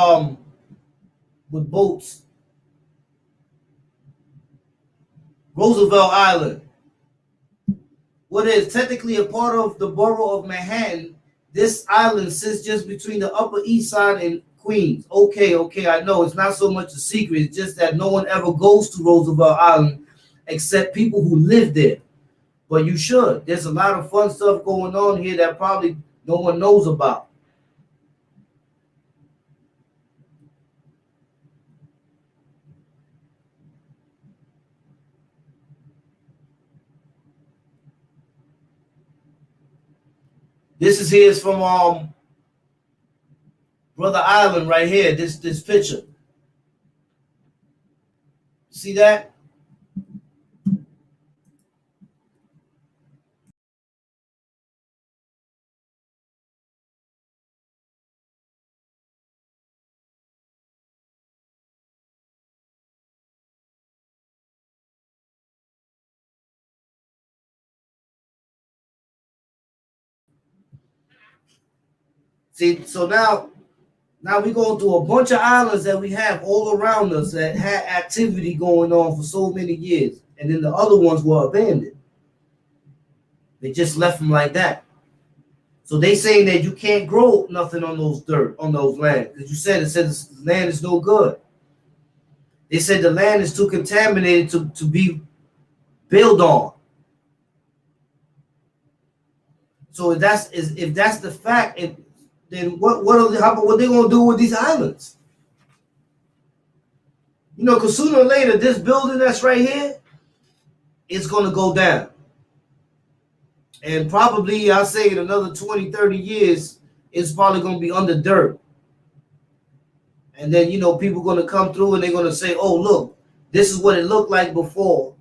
with boats. Roosevelt Island. What is technically a part of the borough of Manhattan, this island sits just between the Upper East Side and Queens. Okay, I know it's not so much a secret. It's just that no one ever goes to Roosevelt Island except people who live there. But you should. There's a lot of fun stuff going on here that probably no one knows about. This is from Brother Island right here. This picture. See that? See, so now we're going through a bunch of islands that we have all around us that had activity going on for so many years. And then the other ones were abandoned. They just left them like that. So they saying that you can't grow nothing on those lands. Because you said the land is no good. They said the land is too contaminated to be built on. So if that's the fact, then what they gonna do with these islands? You know, because sooner or later, this building that's right here is gonna go down. And probably, I say in another 20, 30 years, it's probably gonna be under dirt. And then, you know, people gonna come through and they're gonna say, oh, look, this is what it looked like before.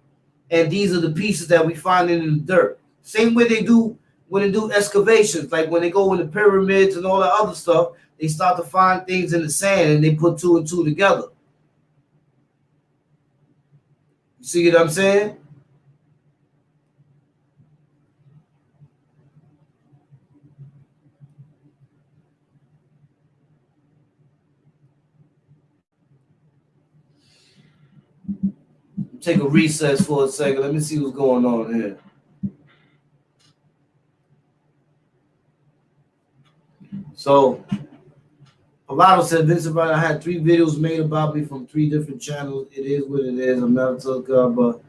And these are the pieces that we find in the dirt. Same way they do when they do excavations, like when they go in the pyramids and all that other stuff, they start to find things in the sand and they put two and two together. You see what I'm saying? Take a recess for a second. Let me see what's going on here. So, Pilato said, Vincent, I had 3 videos made about me from 3 different channels. It is what it is. I'm not a talker, but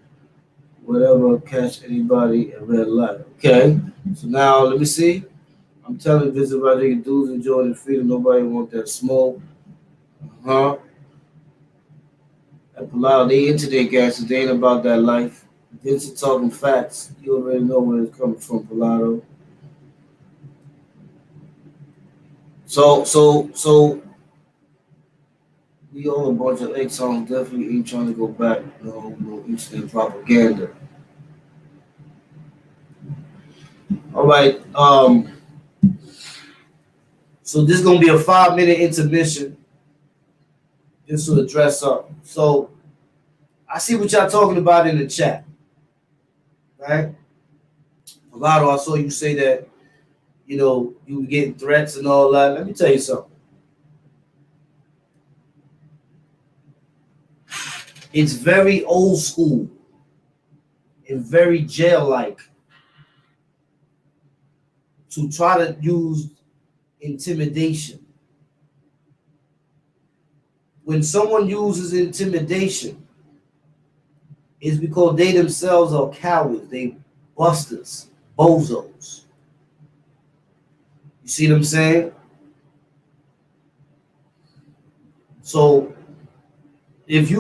whatever, catch anybody at red light. Okay, so now let me see. I'm telling Vincent, they can dudes enjoy the freedom. Nobody want that smoke. At Pilato, they into their gases. They ain't about that life. Vincent talking facts. You already know where it's coming from, Pilato. So we all a bunch of exiles definitely ain't trying to go back. No Eastern propaganda. All right. So this is gonna be a 5 minute intermission just to address up. So I see what y'all talking about in the chat, right? Vado, I saw you say that you were getting threats and all that. Let me tell you something. It's very old school and very jail-like to try to use intimidation. When someone uses intimidation, it's because they themselves are cowards. They busters, bozos. You see what I'm saying? So if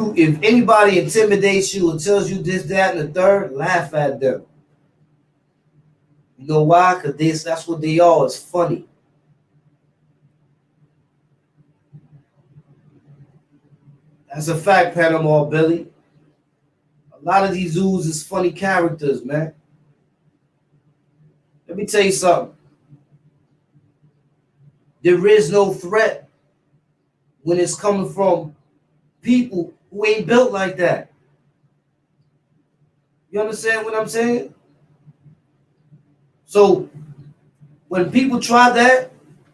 anybody intimidates you or tells you this, that, and the third, laugh at them. You know why? Because that's what they are. It's funny. That's a fact, Panama Billy. A lot of these dudes is funny characters, man. Let me tell you something. There is no threat when it's coming from people who ain't built like that. You understand what I'm saying? So when people try that,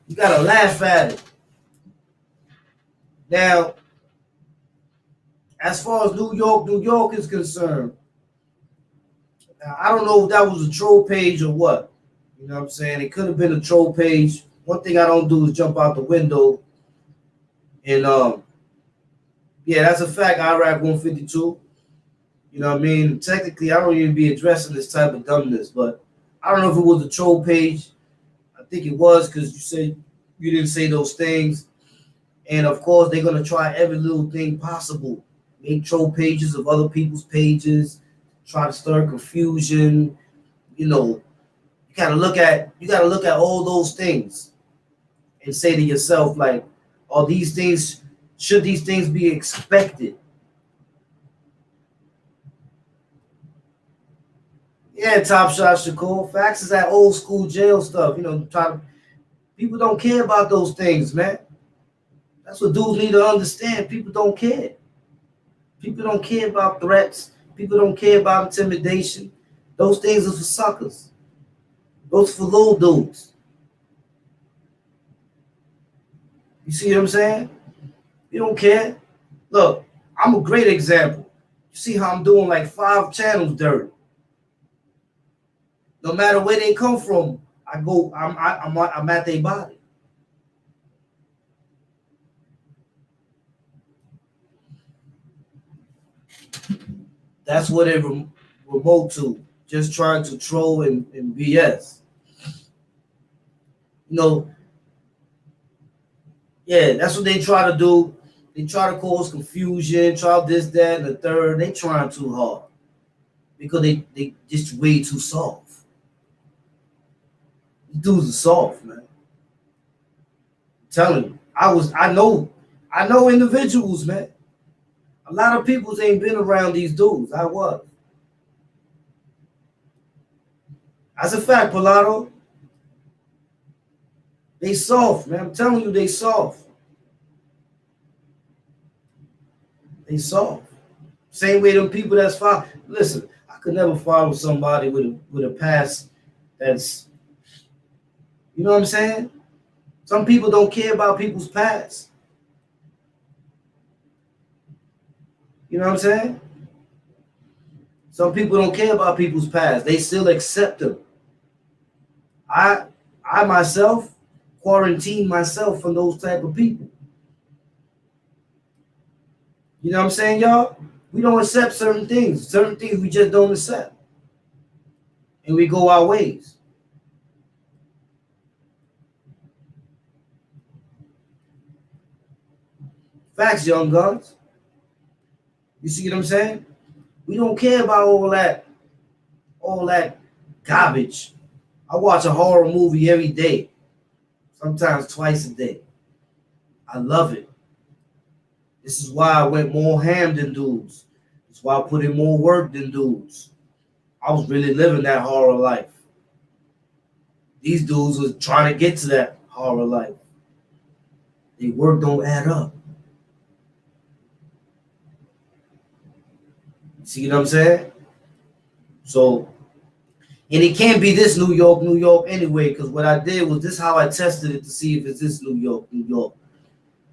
you gotta laugh at it. Now, as far as New York is concerned, I don't know if that was a troll page or what. You know what I'm saying? It could have been a troll page. One thing I don't do is jump out the window. And yeah, that's a fact. Iraq 152. You know what I mean? Technically, I don't even be addressing this type of dumbness, but I don't know if it was a troll page. I think it was because you said you didn't say those things. And of course, they're gonna try every little thing possible. Make troll pages of other people's pages, try to stir confusion. You gotta look at all those things and say to yourself, like, should these things be expected? Yeah, Top Shot Shakur. Facts is that old school jail stuff. People don't care about those things, man. That's what dudes need to understand. People don't care. People don't care about threats. People don't care about intimidation. Those things are for suckers. Those are for little dudes. You see what I'm saying? You don't care. Look, I'm a great example. You see how I'm doing like 5 channels dirty. No matter where they come from, I'm at their body. That's what they remote to, just trying to troll and BS. Yeah, that's what they try to do. They try to cause confusion, try this, that, and the third. They trying too hard because they just way too soft. These dudes are soft, man. I'm telling you, I know individuals, man. A lot of people ain't been around these dudes. I was. That's a fact, Pilato. They soft, man. I'm telling you, they soft. They soft. Same way them people that's fine. Listen, I could never follow somebody with a past that's, you know what I'm saying? Some people don't care about people's past. You know what I'm saying? Some people don't care about people's past. They still accept them. I myself quarantine myself from those type of people. You know what I'm saying, y'all? We don't accept certain things. Certain things we just don't accept. And we go our ways. Facts, young guns. You see what I'm saying? We don't care about all that garbage. I watch a horror movie every day. sometimes twice a day. I love it. This is why I went more ham than dudes. This is why I put in more work than dudes. I was really living that horror life. These dudes was trying to get to that horror life. Their work don't add up. See what I'm saying? So, and it can't be this New York anyway, because what I did was this how I tested it to see if it's this New York.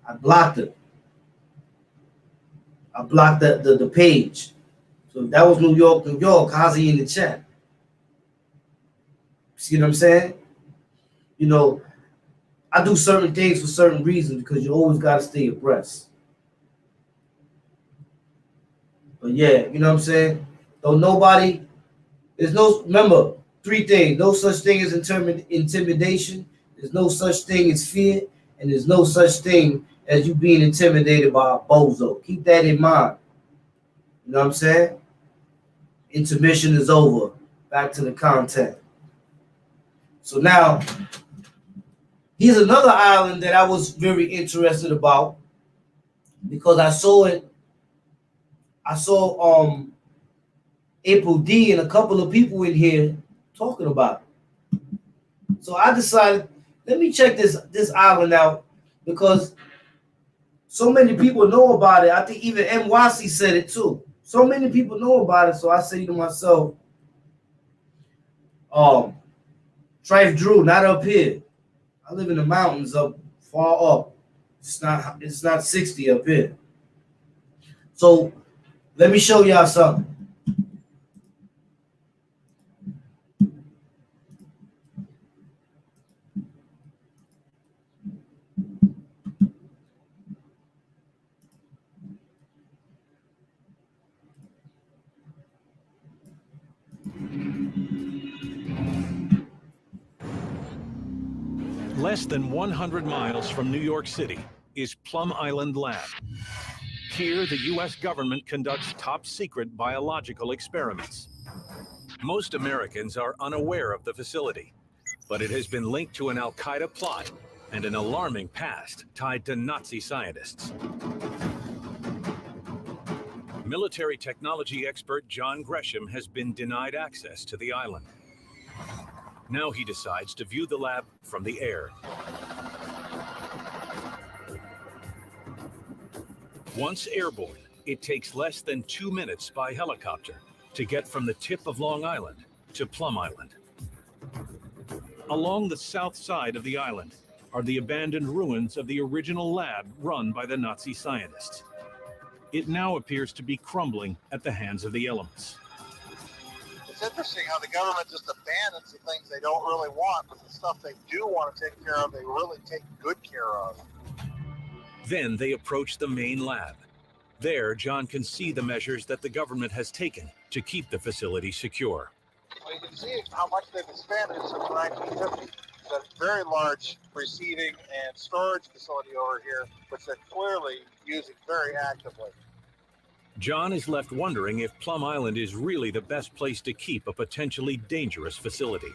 I blocked it. I blocked the page. So if that was New York, how's he in the chat? See what I'm saying? You know, I do certain things for certain reasons because you always got to stay abreast. But yeah, you know what I'm saying? Though remember, 3 things. No such thing as intimidation. There's no such thing as fear. And there's no such thing as you being intimidated by a bozo. Keep that in mind. You know what I'm saying? Intermission is over. Back to the content. So now, here's another island that I was very interested about because I saw it. I saw April D and a couple of people in here talking about it. So I decided, let me check this island out because so many people know about it. I think even NYC said it too. So many people know about it. So I say to myself, Trife Drew, not up here. I live in the mountains up far up. It's not 60 up here. So let me show y'all something. Less than 100 miles from New York City is Plum Island Lab. Here, the U.S. government conducts top-secret biological experiments. Most Americans are unaware of the facility, but it has been linked to an al-Qaeda plot and an alarming past tied to Nazi scientists. Military technology expert John Gresham has been denied access to the island. Now he decides to view the lab from the air. Once airborne, it takes less than 2 minutes by helicopter to get from the tip of Long Island to Plum Island. Along the south side of the island are the abandoned ruins of the original lab run by the Nazi scientists. It now appears to be crumbling at the hands of the elements. It's interesting how the government just abandons the things they don't really want, but the stuff they do want to take care of, they really take good care of. Then they approach the main lab. There, John can see the measures that the government has taken to keep the facility secure. Well, you can see how much they've expanded since 1950. It's a very large receiving and storage facility over here, which they're clearly using very actively. John is left wondering if Plum Island is really the best place to keep a potentially dangerous facility.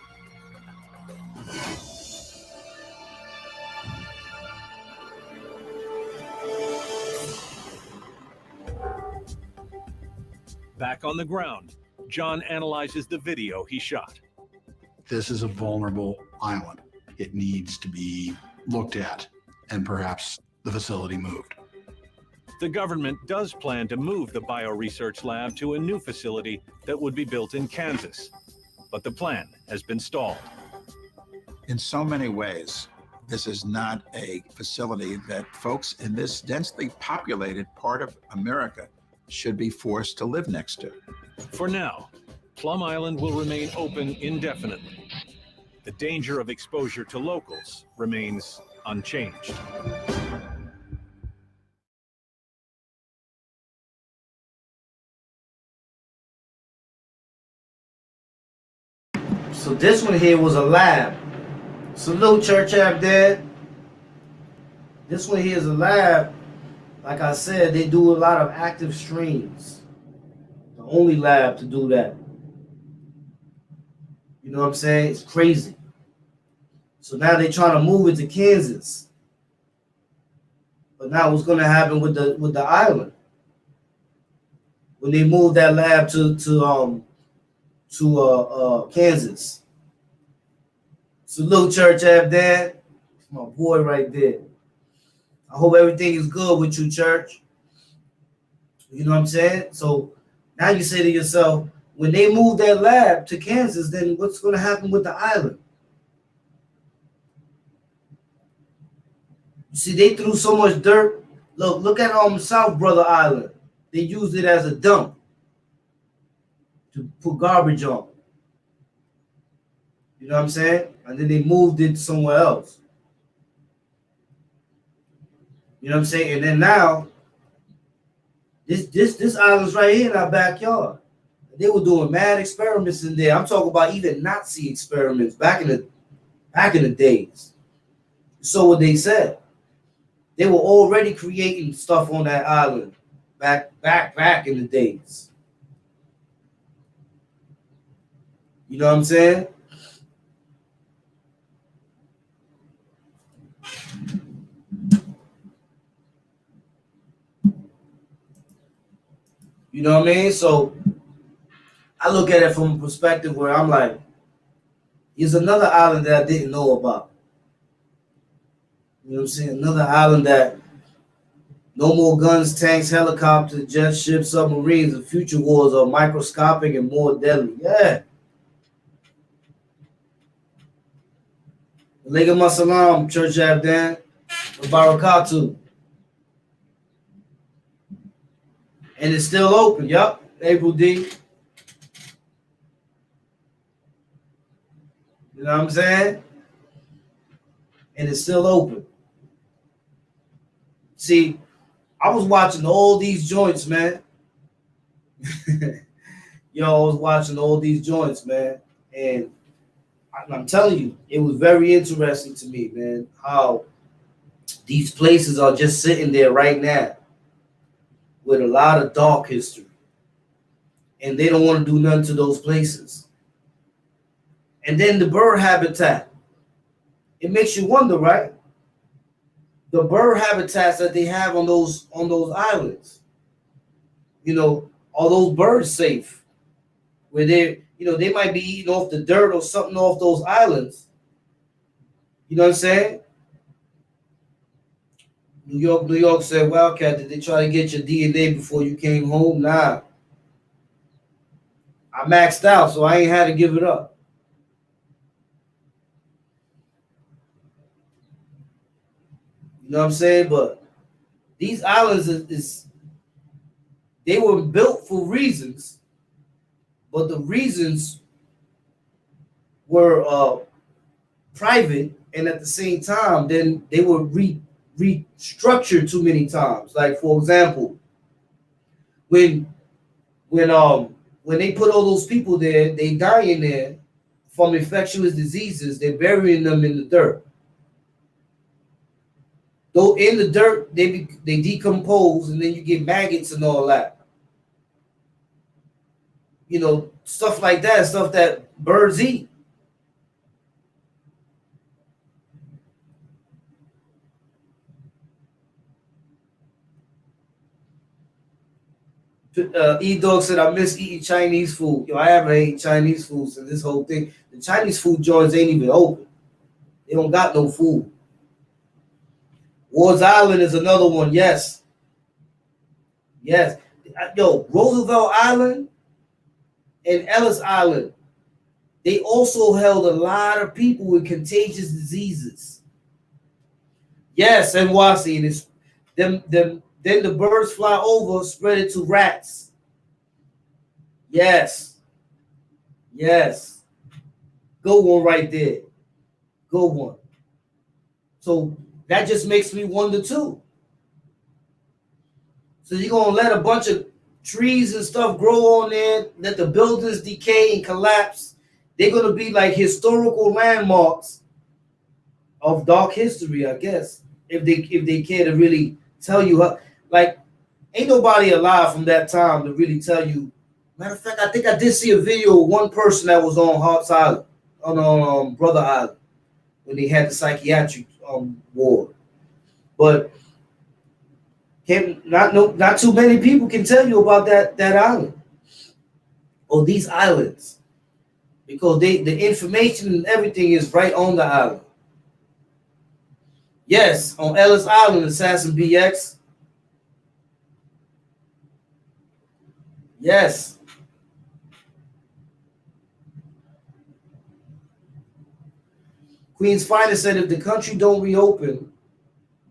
Back on the ground, John analyzes the video he shot. This is a vulnerable island. It needs to be looked at and perhaps the facility moved. The government does plan to move the bioresearch lab to a new facility that would be built in Kansas, but the plan has been stalled. In so many ways, this is not a facility that folks in this densely populated part of America should be forced to live next to. For now, Plum Island will remain open indefinitely. The danger of exposure to locals remains unchanged. So this one here was a lab. Salute, Church App Dad. This one here is a lab. Like I said, they do a lot of active streams. The only lab to do that. You know what I'm saying? It's crazy. So now they're trying to move it to Kansas. But now what's going to happen with the island? When they move that lab to Kansas. So little church app there, my boy right there. I hope everything is good with you, church. You know what I'm saying? So now you say to yourself, when they move that lab to Kansas, then what's going to happen with the island? You see, they threw so much dirt. Look at South Brother Island. They used it as a dump to put garbage on. You know what I'm saying? And then they moved it somewhere else. You know what I'm saying? And then now, this island's right here in our backyard. They were doing mad experiments in there. I'm talking about even Nazi experiments back in the days. So what they said, they were already creating stuff on that island back in the days. You know what I'm saying? You know what I mean? So I look at it from a perspective where I'm like, here's another island that I didn't know about. You know what I'm saying? Another island that no more guns, tanks, helicopters, jets, ships, submarines. The future wars are microscopic and more deadly. Yeah. Alaikum assalam, Church Abdan, Barakatu. And it's still open. Yup. April D. You know what I'm saying? And it's still open. See, I was watching all these joints, man. Yo, I was watching all these joints, man. And I'm telling you, it was very interesting to me, man, how these places are just sitting there right now with a lot of dark history. And they don't want to do nothing to those places. And then the bird habitat. It makes you wonder, right? The bird habitats that they have on those islands. You know, are those birds safe? Where they might be eating off the dirt or something off those islands. You know what I'm saying? New York said, WILDKAT, did they try to get your DNA before you came home? Nah. I maxed out, so I ain't had to give it up. You know what I'm saying? But these islands they were built for reasons, but the reasons were private, and at the same time, then they were restructured too many times. Like, for example, when they put all those people there, they dying there from infectious diseases. They're burying them in the dirt. Though in the dirt, they decompose, and then you get maggots and all that. You know, stuff like that, stuff that birds eat. E-Dog said, I miss eating Chinese food. Yo, I haven't eaten Chinese food since this whole thing. The Chinese food joints ain't even open. They don't got no food. Ward's Island is another one. Yes. Yes. Yo, Roosevelt Island and Ellis Island, they also held a lot of people with contagious diseases. Yes, and Wasi, it's them. Then the birds fly over, spread it to rats. Yes. Yes. Good one right there. Good one. So that just makes me wonder too. So you're going to let a bunch of trees and stuff grow on there, let the buildings decay and collapse. They're going to be like historical landmarks of dark history, I guess, if they care to really tell you how. Like, ain't nobody alive from that time to really tell you. Matter of fact, I think I did see a video of one person that was on Hart's Island, on Brother Island, when they had the psychiatric ward. But not too many people can tell you about that island or these islands, because the information and everything is right on the island. Yes, on Ellis Island, Assassin BX. Yes. Queen's Finest said if the country don't reopen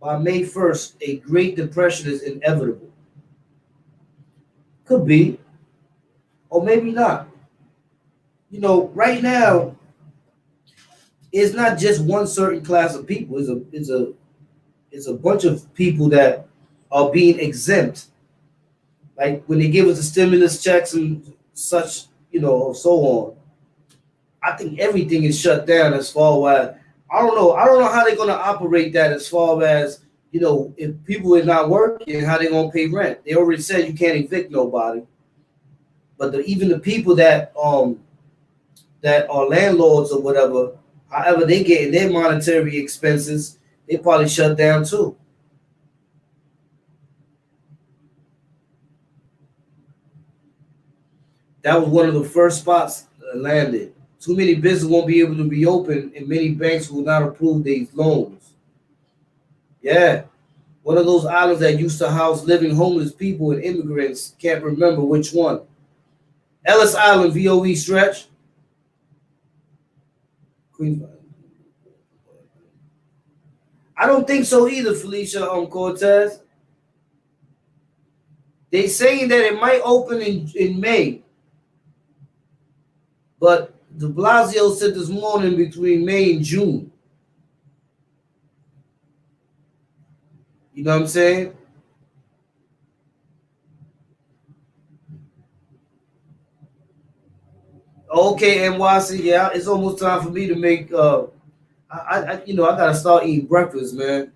by May 1st, a Great Depression is inevitable. Could be, or maybe not. You know, right now, it's not just one certain class of people. It's a bunch of people that are being exempt. Like when they give us the stimulus checks and such, you know, so on. I think everything is shut down as far as I don't know how they're gonna operate that as far as, you know, if people are not working, how they gonna pay rent. They already said you can't evict nobody. But even the people that are landlords or whatever, however they get their monetary expenses, they probably shut down too. That was one of the first spots landed. Too many businesses won't be able to reopen, and many banks will not approve these loans. Yeah. One of those islands that used to house living homeless people and immigrants. Can't remember which one. Ellis Island, VOE stretch. Queensland. I don't think so either, Felicia Cortez. They saying that it might open in May. But de Blasio said this morning between May and June. You know what I'm saying? Okay, NYC, yeah, it's almost time for me to make I gotta start eating breakfast, man.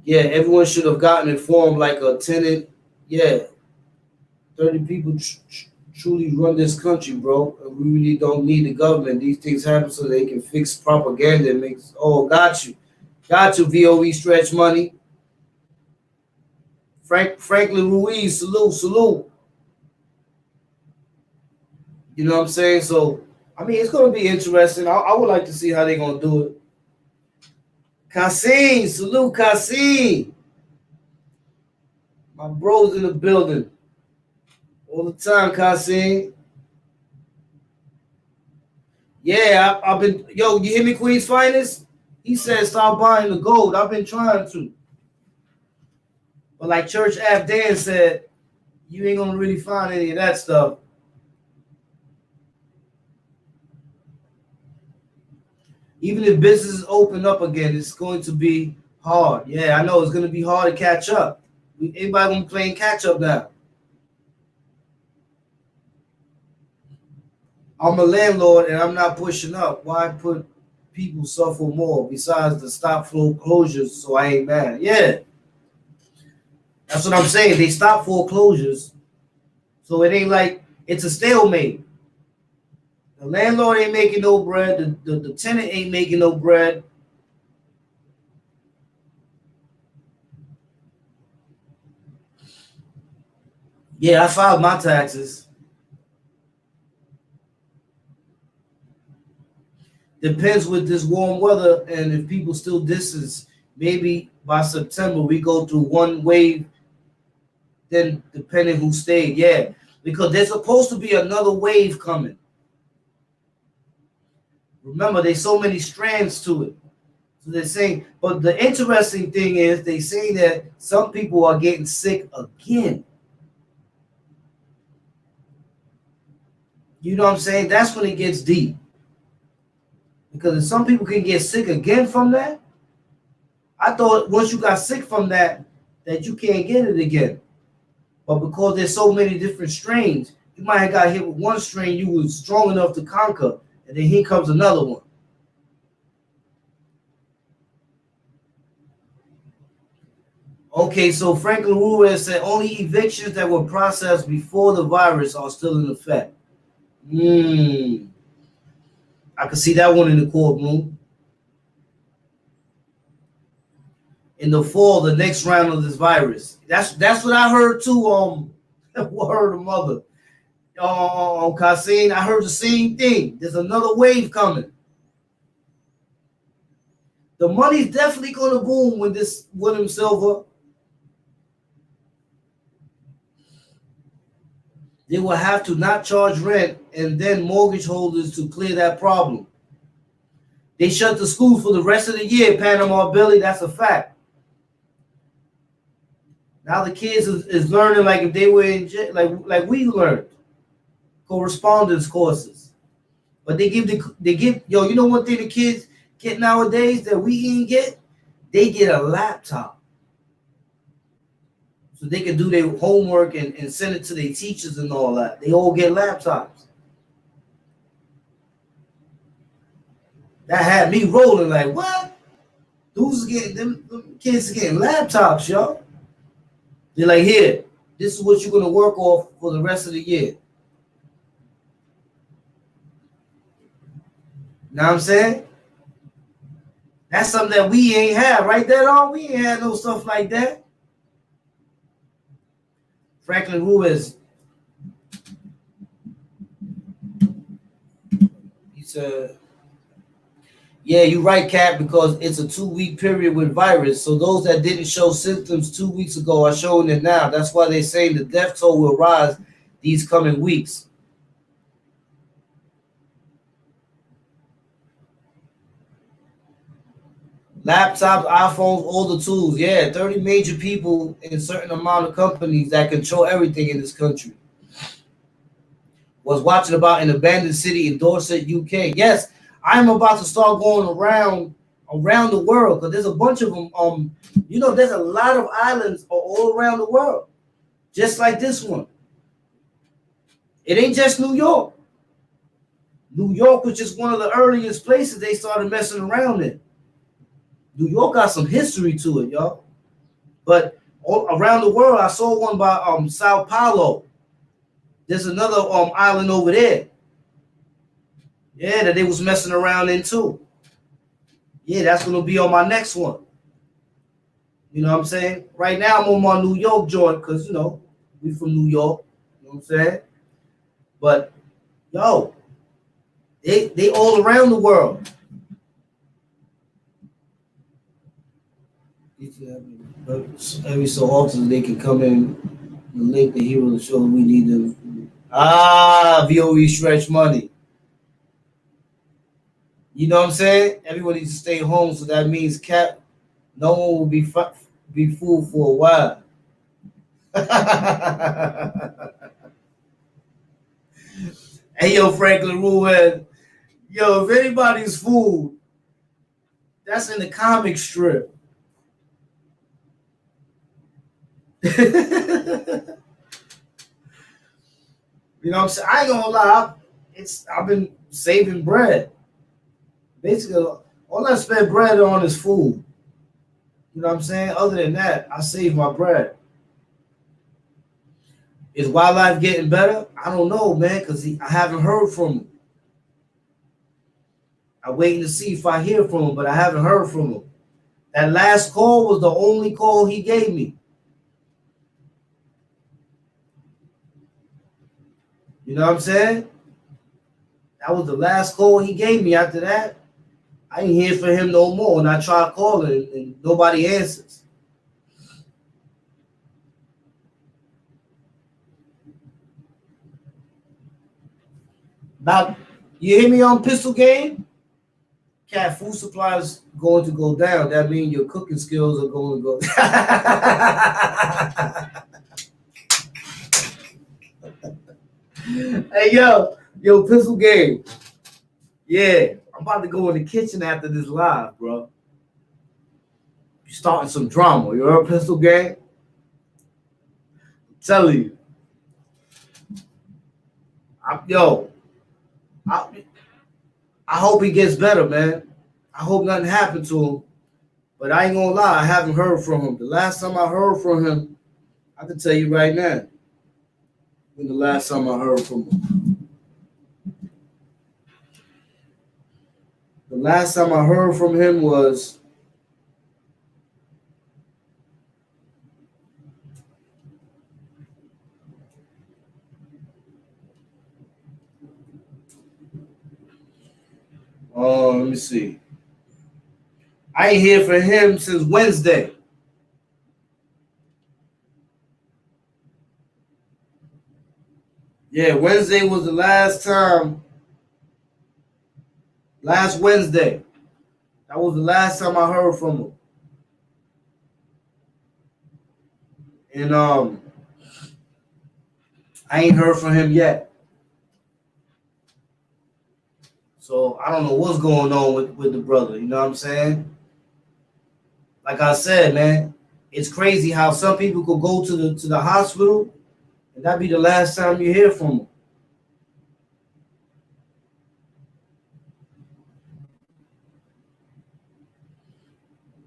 Yeah, everyone should have gotten informed like a tenant. Yeah, 30 people truly run this country, bro. We really don't need the government. These things happen so they can fix propaganda and make. Oh, got you, VOE stretch money. Franklin Ruiz, salute. You know what I'm saying? So, I mean, it's going to be interesting. I would like to see how they're going to do it. Kassim, salute Kassim. My bro's in the building. All the time, Kassim. Yeah, I've been, yo, you hear me, Queen's Finest? He said stop buying the gold. I've been trying to. But like Church Abdan said, you ain't going to really find any of that stuff. Even if businesses open up again, it's going to be hard. Yeah, I know it's going to be hard to catch up. Everybody going to be playing catch up now. I'm a landlord and I'm not pushing up. Why put people suffer more besides the stop foreclosures? So I ain't mad. Yeah, that's what I'm saying. They stop foreclosures, so it ain't like it's a stalemate. The landlord ain't making no bread. The tenant ain't making no bread. Yeah, I filed my taxes. Depends with this warm weather and if people still distance. Maybe by September we go through one wave. Then depending who stayed, yeah, because there's supposed to be another wave coming. Remember, there's so many strands to it. So they're saying, but the interesting thing is they say that some people are getting sick again. You know what I'm saying? That's when it gets deep. Because if some people can get sick again from that, I thought once you got sick from that you can't get it again. But because there's so many different strains, you might have got hit with one strain you was strong enough to conquer, and then here comes another one. Okay, so Franklin Ruiz said only evictions that were processed before the virus are still in effect. I can see that one in the courtroom. In the fall, the next round of this virus. That's what I heard too. What heard the mother? Kasim, I heard the same thing. There's another wave coming. The money's definitely gonna boom when this William Silver. They will have to not charge rent and then mortgage holders to clear that problem. They shut the schools for the rest of the year, Panama Billy. That's a fact. Now the kids is learning like if they were in jail, like we learned, correspondence courses. But they give you know one thing the kids get nowadays that we didn't get? They get a laptop. So they can do their homework and send it to their teachers and all that. They all get laptops. That had me rolling like, what? Dudes getting them kids are getting laptops, y'all. They're like, here, this is what you're gonna work off for the rest of the year. Know what I'm saying? That's something that we ain't have, right there, on. We ain't had no stuff like that. Franklin Ruiz, he said, yeah, you're right, Kat, because it's a 2-week period with virus. So those that didn't show symptoms 2 weeks ago are showing it now. That's why they're saying the death toll will rise these coming weeks. Laptops, iPhones, all the tools. Yeah, 30 major people in a certain amount of companies that control everything in this country. Was watching about an abandoned city in Dorset, UK. Yes, I'm about to start going around the world because there's a bunch of them. There's a lot of islands all around the world, just like this one. It ain't just New York. New York was just one of the earliest places they started messing around in. New York got some history to it, y'all. But all around the world, I saw one by Sao Paulo. There's another island over there. Yeah, that they was messing around in too. Yeah, that's gonna be on my next one. You know what I'm saying? Right now I'm on my New York joint because we from New York. You know what I'm saying? But yo, they all around the world. Every so often they can come in the link the hero of the show. We need them. VOE stretch money. You know what I'm saying? Everyone needs to stay home, so that means no one will be fooled for a while. Hey, yo, Franklin Ruiz. Yo, if anybody's fooled, that's in the comic strip. You know what I'm saying? I ain't gonna lie. I've been saving bread. Basically, all I spend bread on is food. You know what I'm saying? Other than that, I save my bread. Is wildlife getting better? I don't know, man, because I haven't heard from him. I'm waiting to see if I hear from him, but I haven't heard from him. That last call was the only call he gave me. You know what I'm saying? That was the last call he gave me. After that, I ain't hear from him no more. And I tried calling and nobody answers. Now, you hear me on Pistol Game? Cat, food supply is going to go down. That means your cooking skills are going to go down. Hey, yo, Pistol Game. Yeah, I'm about to go in the kitchen after this live, bro. You're starting some drama. You heard, Pistol Game? I'm telling you. I hope he gets better, man. I hope nothing happened to him. But I ain't gonna lie, I haven't heard from him. The last time I heard from him, I can tell you right now, when the last time I heard from him. last time I heard from him was let me see. I ain't hear from him since Wednesday. Yeah, Wednesday was the last time. Last Wednesday. That was the last time I heard from him. And I ain't heard from him yet. So I don't know what's going on with the brother. You know what I'm saying? Like I said, man, it's crazy how some people could go to the hospital and that be the last time you hear from them.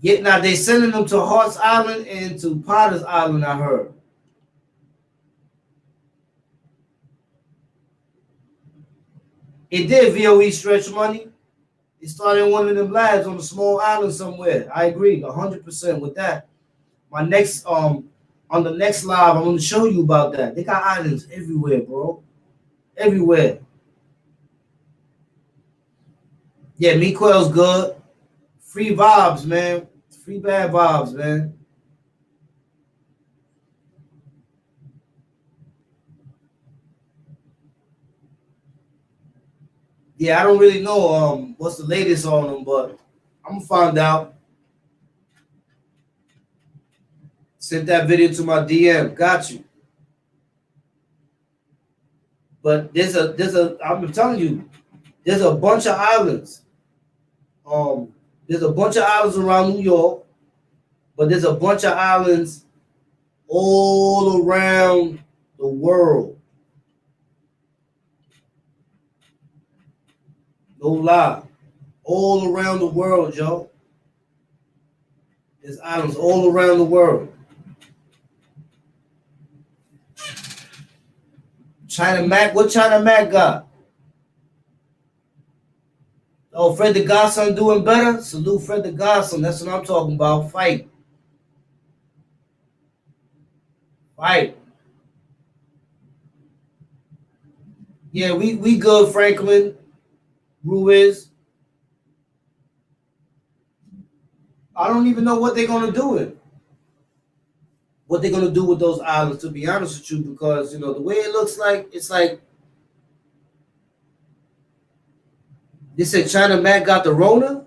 Yet now they sending them to Hart's Island and to Potter's Island, I heard. It did VOE stretch money. It started in one of them labs on a small island somewhere. I agree 100% with that. My next on the next live, I'm gonna show you about that. They got islands everywhere, bro. Everywhere. Yeah, Mequel's good. Free vibes, man. Free bad vibes, man. Yeah, I don't really know what's the latest on them, but I'm gonna find out. Sent that video to my DM. Got you. But I'm telling you, there's a bunch of islands. There's a bunch of islands around New York, but there's a bunch of islands all around the world. No lie. All around the world, Joe. There's islands all around the world. China Mac, what China Mac got? Oh, Fred the Godson doing better? Salute Fred the Godson. That's what I'm talking about. Fight. Fight. Yeah, we good, Franklin. Ruiz. I don't even know what they're gonna do with. What they're gonna do with those islands, to be honest with you, because you know the way it looks like, it's like they said China Mac got the Rona.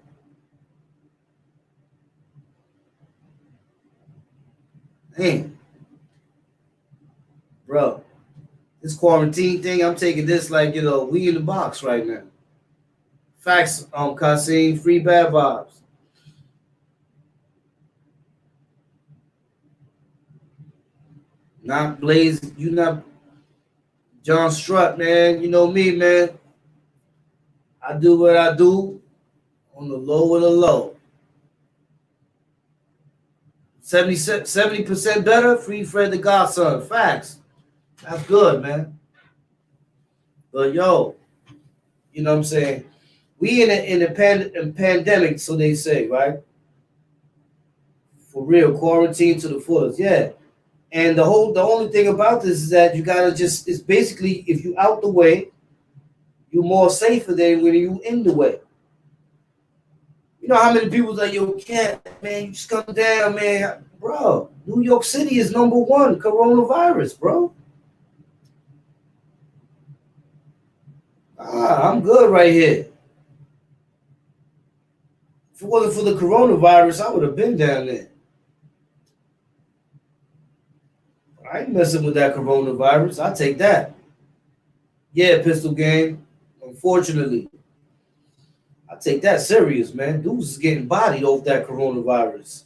Man, bro, this quarantine thing, I'm taking this like, you know, we in the box right now. Facts, Kasim, free bad vibes. Not Blaze, you not John Strutt, man. You know me, man. I do what I do on the low of the low. 70% better, free Fred the Godson. Facts. That's good, man. But yo, you know what I'm saying? We in a pandemic, so they say, right? For real, quarantine to the fullest. Yeah. And the only thing about this is that you gotta just, it's basically, if you out the way, you're more safer than when you in the way. You know how many people like, yo, Cat, man, you just come down, man. Bro, New York City is #1 coronavirus, bro. I'm good right here. If it wasn't for the coronavirus, I would have been down there. I ain't messing with that coronavirus. I take that. Yeah, pistol game. Unfortunately, I take that serious, man. Dudes is getting bodied off that coronavirus.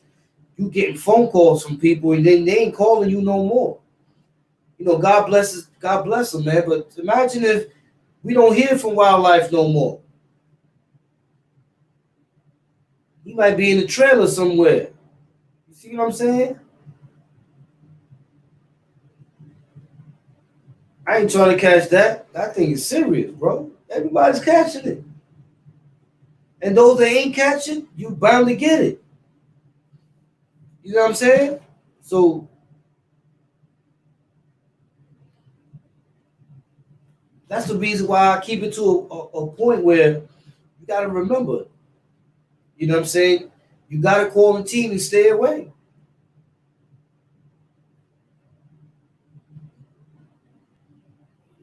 You getting phone calls from people and then they ain't calling you no more. You know, God bless them, man. But imagine if we don't hear from wildlife no more. He might be in the trailer somewhere. You see what I'm saying? I ain't trying to catch that. That thing is serious, bro. Everybody's catching it. And those that ain't catching, you bound to get it. You know what I'm saying? So that's the reason why I keep it to a point where you got to remember. You know what I'm saying? You got to quarantine and stay away.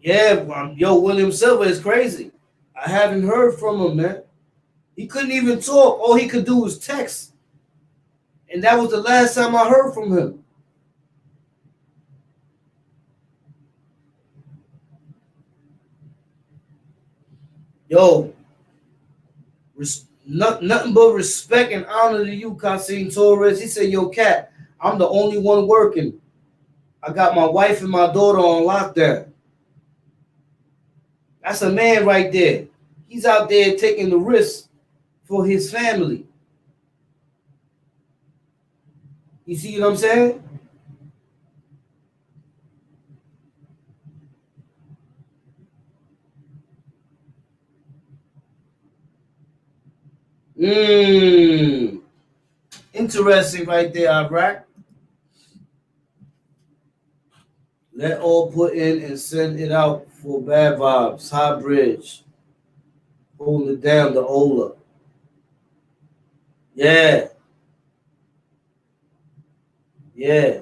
Yeah, yo, William Silver is crazy. I haven't heard from him, man. He couldn't even talk. All he could do was text. And that was the last time I heard from him. Yo, nothing but respect and honor to you, Cassine Torres. He said, yo, Cat, I'm the only one working. I got my wife and my daughter on lockdown. That's a man right there. He's out there taking the risk for his family. You see what I'm saying? Interesting right there, Iraq. Let all put in and send it out for bad vibes. High bridge. Hold it down to Ola. Yeah. Yeah.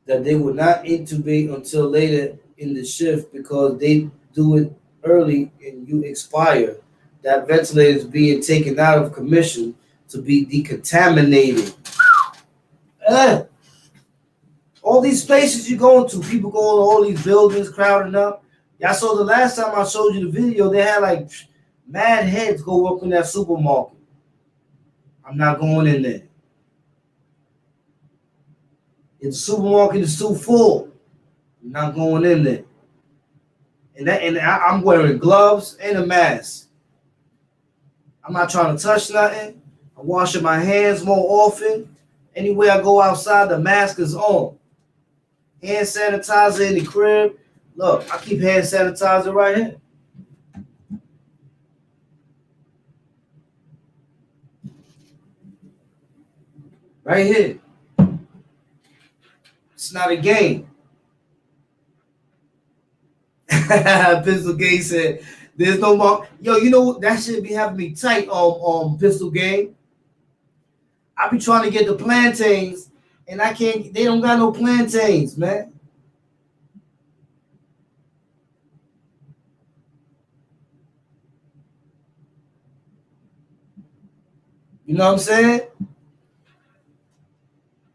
That they would not intubate until later in the shift because they do it early and you expire. That ventilator is being taken out of commission to be decontaminated. All these places you going to, people going to all these buildings, crowding up. Y'all saw the last time I showed you the video, they had like mad heads go up in that supermarket. I'm not going in there. If the supermarket is too full, I'm not going in there. And I'm wearing gloves and a mask. I'm not trying to touch nothing. I'm washing my hands more often. Anywhere I go outside, the mask is on. Hand sanitizer in the crib. Look, I keep hand sanitizer right here. Right here. It's not a game. Pistol Game said, "There's no more." Yo, you know that shit be having me tight on Pistol Game. I be trying to get the plantains, and I can't. They don't got no plantains, man. You know what I'm saying?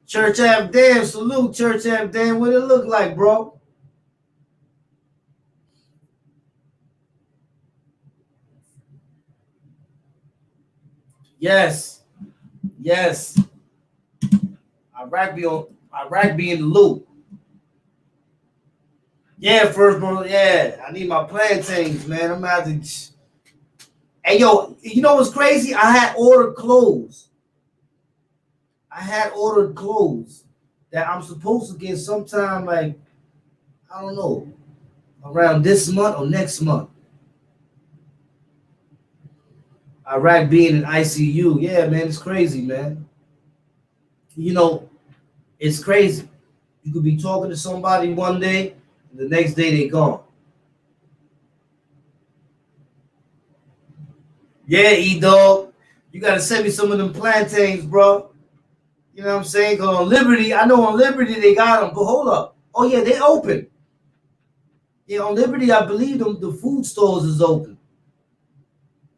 Church Ave Dan, salute Church Ave Dan. What it look like, bro? Yes. Yes. Iraq be in the loop. Yeah, first bro. Yeah, I need my plantains, man. I'm out to. Hey, yo, you know what's crazy? I had ordered clothes. That I'm supposed to get sometime like, I don't know, around this month or next month. Iraq being in ICU. Yeah, man, it's crazy, man. You know, it's crazy. You could be talking to somebody one day, and the next day they gone. Yeah, E-Dog. You got to send me some of them plantains, bro. You know what I'm saying? Because on Liberty, I know on Liberty they got them. But hold up. Oh, yeah, they open. Yeah, on Liberty, I believe the food stores is open.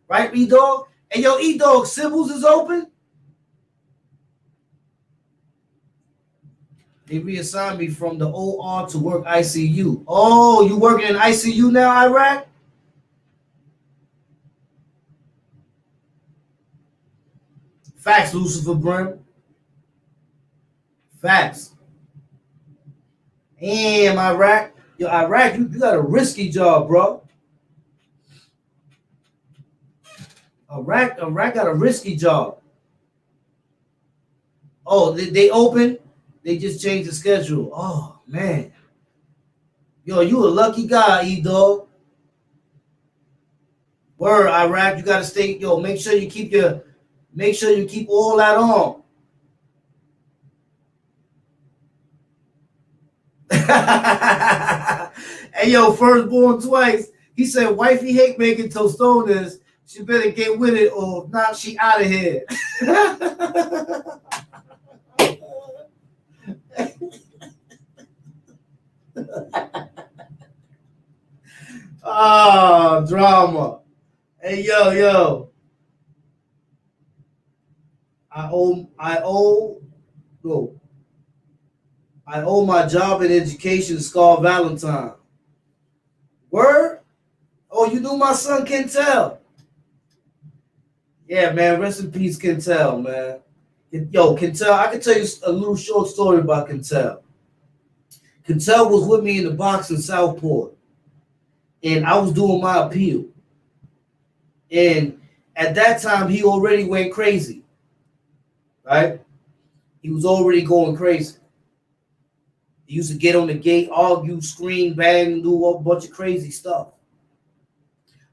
Right, E-Dog? And yo, E-Dog, Sybil's is open? They reassigned me from the OR to work ICU. Oh, you working in ICU now, Iraq? Facts, Lucifer Brim. Facts. Damn, Iraq. Yo, Iraq, you got a risky job, bro. Iraq got a risky job. Oh, they open? They just changed the schedule. Oh, man. Yo, you a lucky guy, E-Dog. Word, Iraq, you gotta stay, yo, make sure you keep all that on. Hey yo, firstborn twice. He said wifey hate making tostones. She better get with it or not she out of here. Ah, drama. Hey yo. No. I owe my job and education Scar Valentine. Word? Oh, you knew my son Kentel. Yeah, man. Rest in peace, Kentel, man. Yo, Kentel, I can tell you a little short story about Kentel. Kentel was with me in the box in Southport, and I was doing my appeal. And at that time, he already went crazy, right? He was already going crazy. He used to get on the gate, argue, scream, bang, do a bunch of crazy stuff.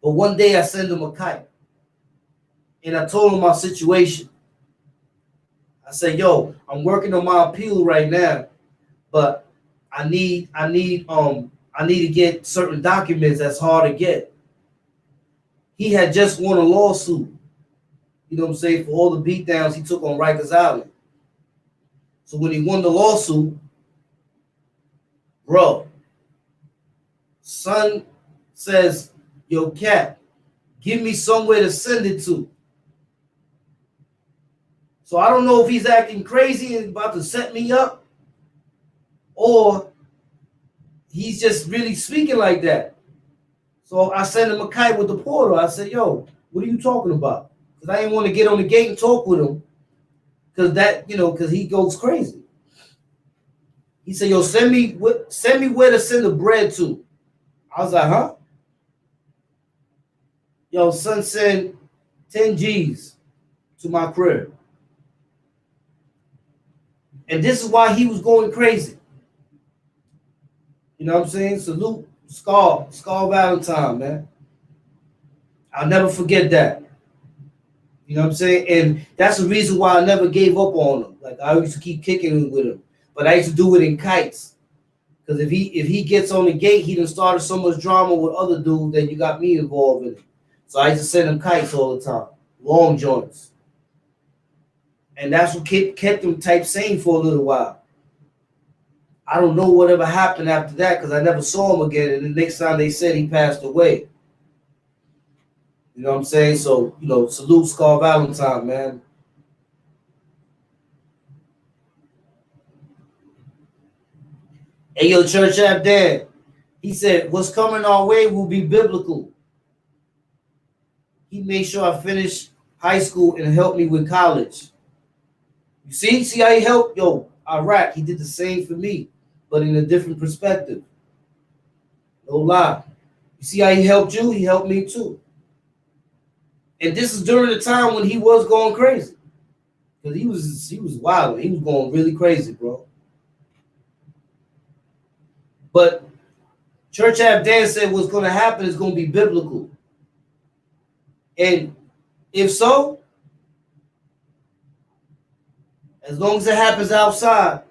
But one day I sent him a kite, and I told him my situation. I said, "Yo, I'm working on my appeal right now, but I need to get certain documents that's hard to get." He had just won a lawsuit, you know what I'm saying, for all the beatdowns he took on Rikers Island. So when he won the lawsuit, bro, son says, "Yo, Cat, give me somewhere to send it to." So I don't know if he's acting crazy and about to set me up, or he's just really speaking like that. So I sent him a kite with the portal. I said, "Yo, what are you talking about?" Because I didn't want to get on the gate and talk with him, because he goes crazy. He said, "Yo, send me where to send the bread to." I was like, "Huh?" Yo, son, send 10 G's to my crib. And this is why he was going crazy. You know what I'm saying? Salute Scar Valentine, man. I'll never forget that. You know what I'm saying? And that's the reason why I never gave up on him. Like I used to keep kicking with him. But I used to do it in kites. Because if he gets on the gate, he done started so much drama with other dudes that you got me involved in it. So I used to send him kites all the time. Long joints. And that's what kept him type sane for a little while. I don't know whatever happened after that because I never saw him again. And the next time they said he passed away. You know what I'm saying? So, salute Scar Valentine, man. Hey, yo, Church App Dad. He said, what's coming our way will be biblical. He made sure I finished high school and helped me with college. You see how he helped? Yo, Iraq, he did the same for me, but in a different perspective. No lie. You see how he helped you? He helped me too. And this is during the time when he was going crazy. Because he was wild. He was going really crazy, bro. But Church App Dan said what's going to happen is going to be biblical. And if so, as long as it happens outside,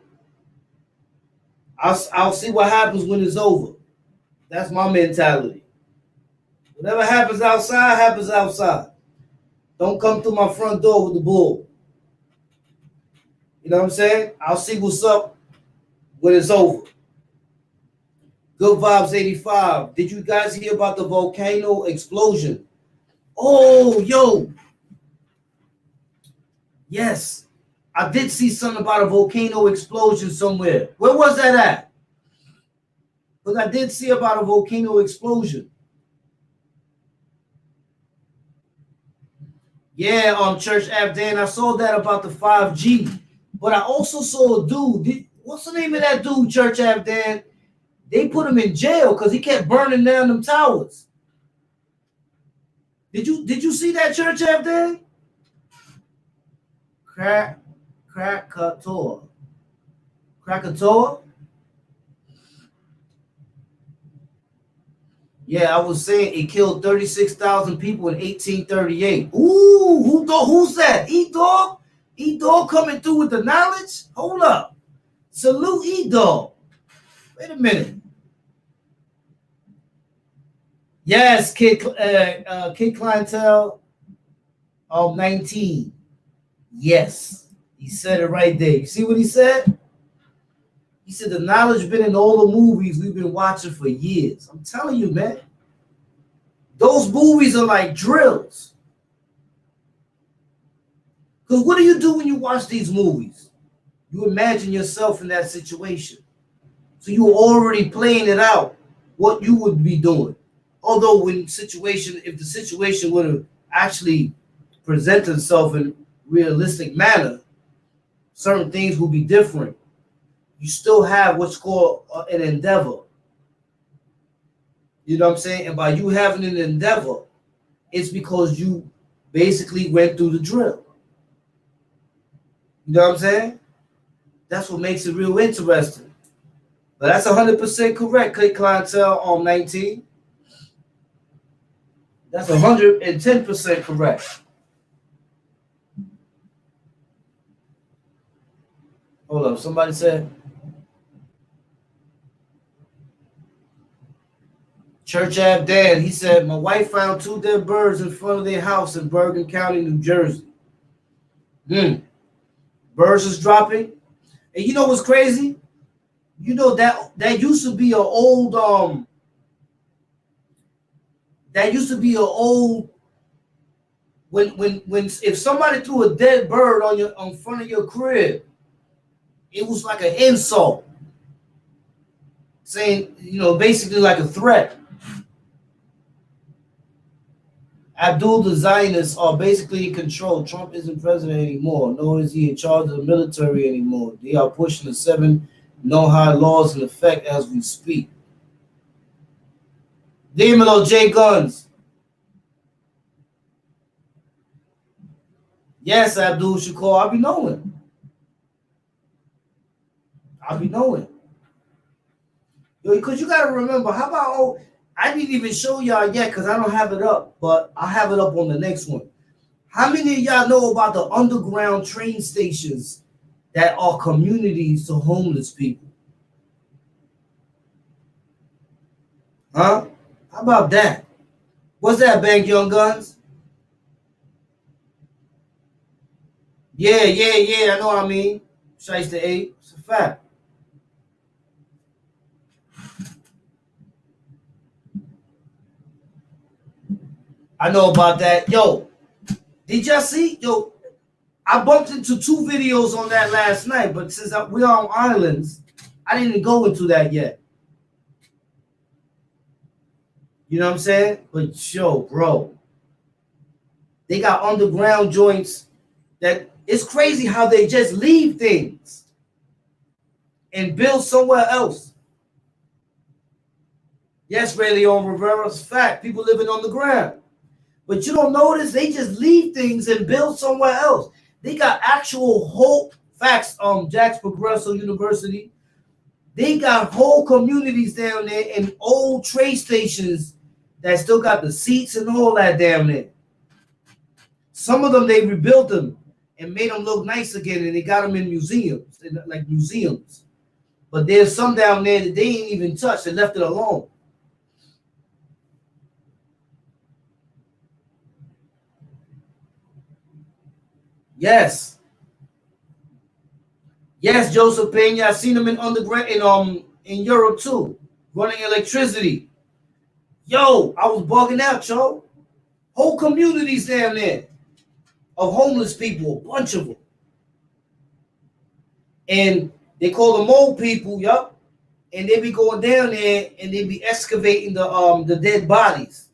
I'll see what happens when it's over. That's my mentality. Whatever happens outside, happens outside. Don't come through my front door with the bull. You know what I'm saying? I'll see what's up when it's over. Good Vibes 85. Did you guys hear about the volcano explosion? Oh, yo. Yes. I did see something about a volcano explosion somewhere. Where was that at? But I did see about a volcano explosion. Yeah, Church Abdan, I saw that about the 5G. But I also saw a dude. What's the name of that dude, Church Abdan? They put him in jail because he kept burning down them towers. Did you see that, Church Abdan? Krakatoa. Yeah, I was saying it killed 36,000 people in 1838. Ooh, who's that? E-Dog? E-Dog coming through with the knowledge? Hold up. Salute E-Dog. Wait a minute. Yes, kid clientele of 19. Yes. He said it right there. You see what he said? He said the knowledge been in all the movies we've been watching for years. I'm telling you, man. Those movies are like drills. Because what do you do when you watch these movies? You imagine yourself in that situation. So you're already playing it out, what you would be doing. Although if the situation would have actually presented itself in realistic manner, certain things will be different. You still have what's called an endeavor. You know what I'm saying? And by you having an endeavor, it's because you basically went through the drill. You know what I'm saying? That's what makes it real interesting. But that's 100% correct, clientele on 19. That's 110% correct. Hold up, somebody said Church Ave Dan, he said, my wife found 2 dead birds in front of their house in Bergen County, New Jersey. Birds is dropping. And you know what's crazy? You know that used to be an old when if somebody threw a dead bird on front of your crib, it was like an insult. Saying, basically like a threat. Abdul, the Zionists are basically in control. Trump isn't president anymore, nor is he in charge of the military anymore. They are pushing the 7 no-high laws in effect as we speak. Dímelo, J Guns. Yes, Abdul Shakur, I'll be knowing. Yo, because you got to remember, how about, I didn't even show y'all yet because I don't have it up, but I'll have it up on the next one. How many of y'all know about the underground train stations that are communities to homeless people? Huh? How about that? What's that, Bank Young Guns? Yeah, I know what I mean. Shice to 8. It's a fact. I know about that. Yo, did y'all see? Yo, I bumped into 2 videos on that last night, but since we're on islands, I didn't go into that yet. You know what I'm saying? But yo, bro, they got underground joints that it's crazy how they just leave things and build somewhere else. Yes, Ray Leon Rivera's fact. People living on the ground. But you don't notice they just leave things and build somewhere else. They got actual whole facts. Jack's Progresso University. They got whole communities down there and old train stations that still got the seats and all that down there. Some of them they rebuilt them and made them look nice again, and they got them in museums, like museums. But there's some down there that they ain't even touched. They left it alone. Yes, Joseph Pena. I seen them in underground in Europe too, running electricity. Yo, I was bugging out, yo. Whole communities down there of homeless people, a bunch of them, and they call them old people, yup. And they be going down there and they be excavating the dead bodies.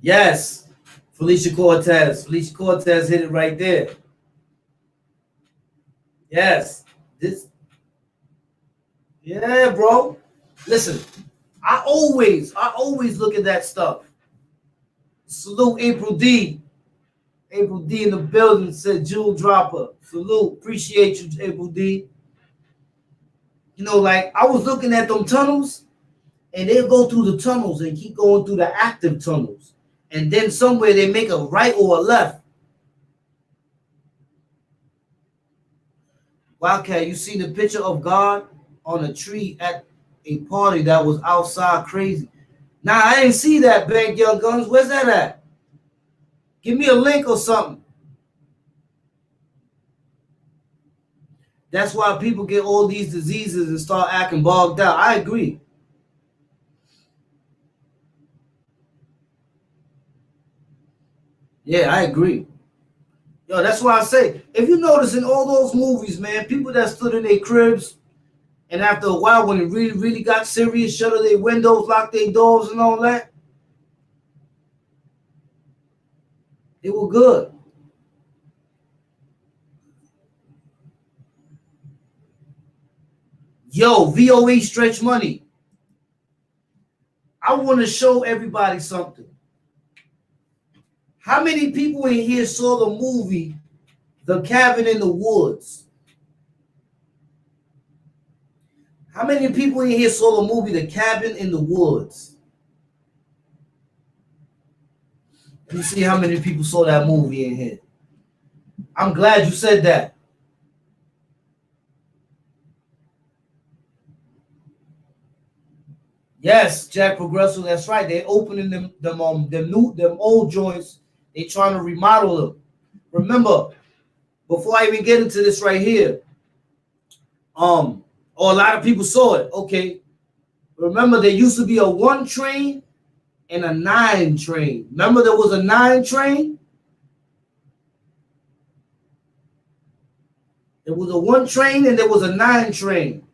Yes, Felicia Cortez hit it right there. Yes, yeah, bro. Listen, I always look at that stuff. Salute April D. April D in the building said Jewel Dropper. Salute. Appreciate you, April D. You know, like I was looking at them tunnels, and they'll go through the tunnels and keep going through the active tunnels. And then somewhere they make a right or a left. Wildcat, you see the picture of God on a tree at a party that was outside crazy. Nah, I didn't see that, Bank Young Guns. Where's that at? Give me a link or something. That's why people get all these diseases and start acting bogged out. I agree. Yeah, I agree. Yo, that's why I say, if you notice in all those movies, man, people that stood in their cribs, and after a while, when it really, really got serious, shut their windows, lock their doors, and all that, they were good. Yo, VOA Stretch Money. I want to show everybody something. How many people in here saw the movie The Cabin in the Woods? How many people in here saw the movie The Cabin in the Woods? Let me see how many people saw that movie in here. I'm glad you said that. Yes, Jack Progresso, that's right. They're opening them old joints. They trying to remodel them. Remember, before I even get into this right here, a lot of people saw it. Okay. Remember, there used to be a 1 train and a 9 train. Remember, there was a 9 train? There was a 1 train and there was a 9 train.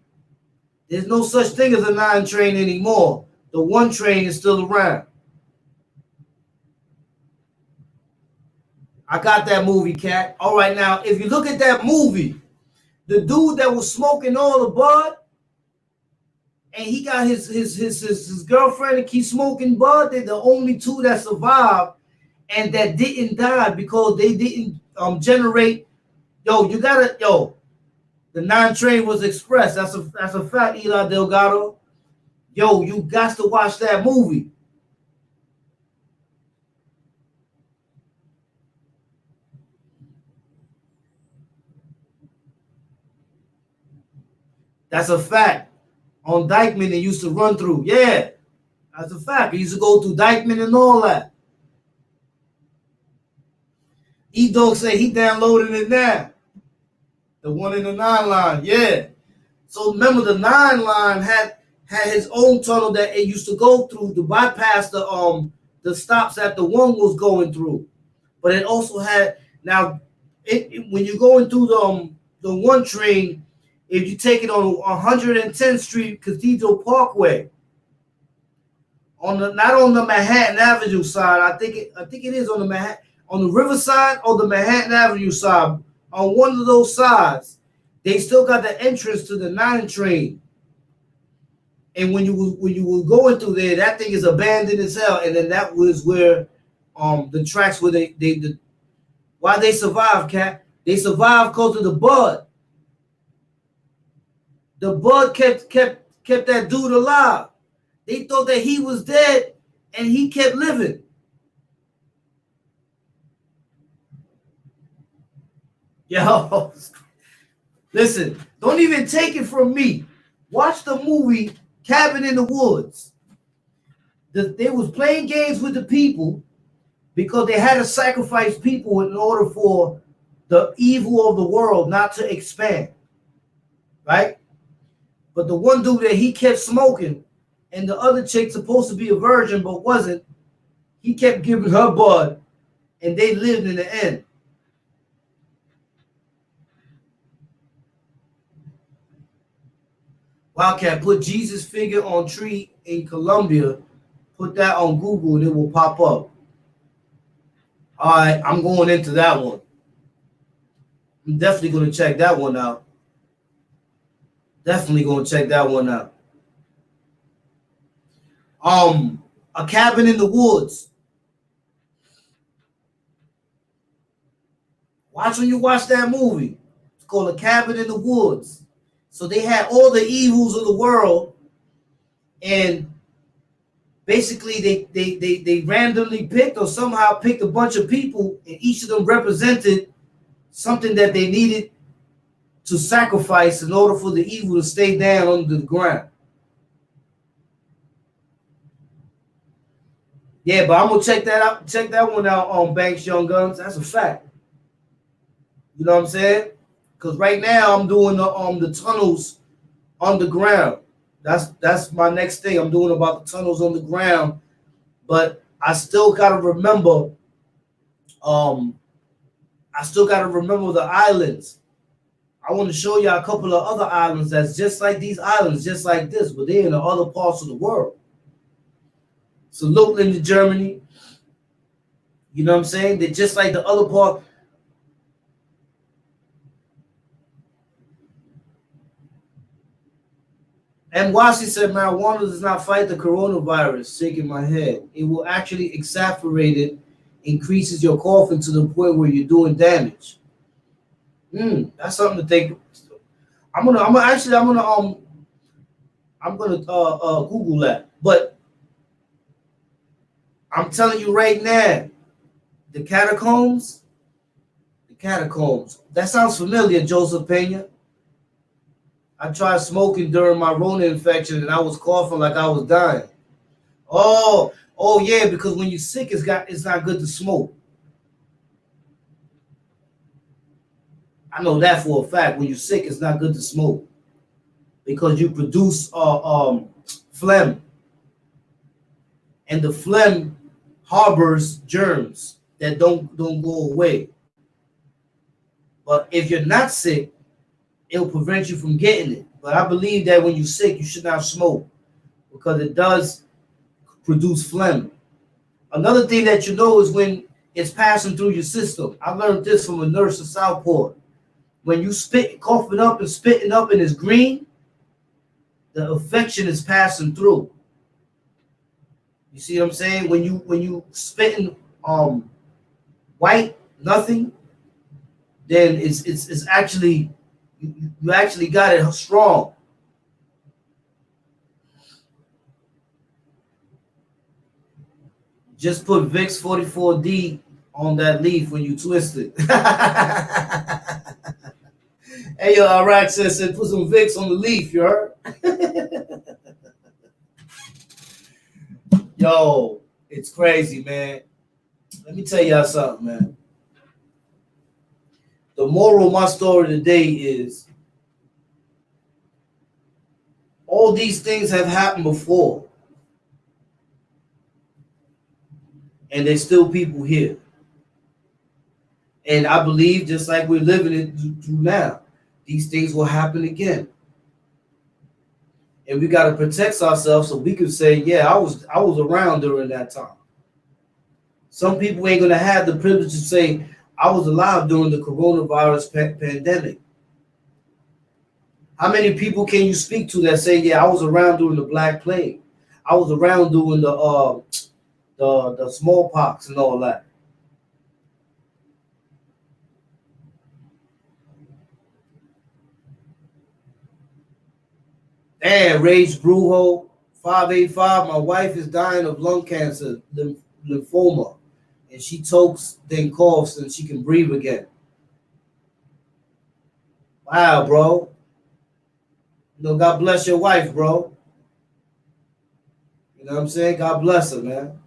There's no such thing as a 9 train anymore. The 1 train is still around. I got that movie, Cat. All right, now, if you look at that movie, the dude that was smoking all the bud, and he got his girlfriend and keep smoking bud, they're the only 2 that survived and that didn't die because they didn't generate. The 9 train was express. That's a fact, Eli Delgado. Yo, you got to watch that movie. That's a fact. On Dykeman, they used to run through. Yeah, that's a fact. They used to go through Dykeman and all that. E-Dog said he downloaded it now. The one in the 9 line, yeah. So remember, the 9 line had his own tunnel that it used to go through to bypass the stops that the 1 was going through. But it also had when you're going through the 1 train, if you take it on 110th Street Cathedral Parkway, not on the Manhattan Avenue side, I think it is on the Riverside or the Manhattan Avenue side. On one of those sides, they still got the entrance to the 9 train. And when you were going through there, that thing is abandoned as hell. And then that was where the tracks where why they survived, Cat. They survived because of the bud. The bud kept that dude alive. They thought that he was dead and he kept living. Yo, listen, don't even take it from me. Watch the movie Cabin in the Woods. They was playing games with the people because they had to sacrifice people in order for the evil of the world not to expand. Right? But the one dude that he kept smoking, and the other chick supposed to be a virgin but wasn't, he kept giving her bud, and they lived in the end. Wildcat, put Jesus figure on tree in Colombia. Put that on Google and it will pop up. All right, I'm going into that one. I'm definitely going to check that one out. Definitely going to check that one out. A Cabin in the Woods. Watch when you watch that movie. It's called A Cabin in the Woods. So they had all the evils of the world, and basically they randomly picked or somehow picked a bunch of people, and each of them represented something that they needed to sacrifice in order for the evil to stay down under the ground. Yeah, but I'm gonna check that out. Check that one out on Banks Young Guns. That's a fact. You know what I'm saying? Because right now I'm doing the tunnels underground. That's my next thing. I'm doing about the tunnels underground, but I still gotta remember. I still gotta remember the islands. I want to show you a couple of other islands that's just like these islands, just like this, but they're in the other parts of the world. So Lutland, Germany. You know what I'm saying? They're just like the other part. And Wasi said, marijuana does not fight the coronavirus, shaking my head. It will actually exacerbate it, increases your coughing to the point where you're doing damage. That's something to think. I'm gonna Google that. But I'm telling you right now, the catacombs. That sounds familiar, Joseph Pena. I tried smoking during my Rona infection and I was coughing like I was dying. Oh yeah, because when you're sick, it's not good to smoke. I know that for a fact. When you're sick, it's not good to smoke because you produce phlegm, and the phlegm harbors germs that don't go away. But if you're not sick, it'll prevent you from getting it. But I believe that when you're sick, you should not smoke because it does produce phlegm. Another thing that you know is when it's passing through your system. I learned this from a nurse in Southport. When you coughing up and spitting up and it's green, the infection is passing through. You see what I'm saying? When you spitting white, nothing, then it's actually you actually got it strong. Just put Vicks 44D on that leaf when you twist it. Hey, yo, Iraq said put some Vicks on the leaf, you heard? Yo, it's crazy, man. Let me tell y'all something, man. The moral of my story today is all these things have happened before. And there's still people here. And I believe just like we're living it through now, these things will happen again. And we got to protect ourselves so we can say, yeah, I was around during that time. Some people ain't going to have the privilege to say, I was alive during the coronavirus pandemic. How many people can you speak to that say, yeah, I was around during the Black Plague. I was around during the smallpox and all that. And Rage Brujo 585. My wife is dying of lung cancer, lymphoma, and she chokes, then coughs, and she can breathe again. Wow, bro. You know, God bless your wife, bro. You know what I'm saying? God bless her, man.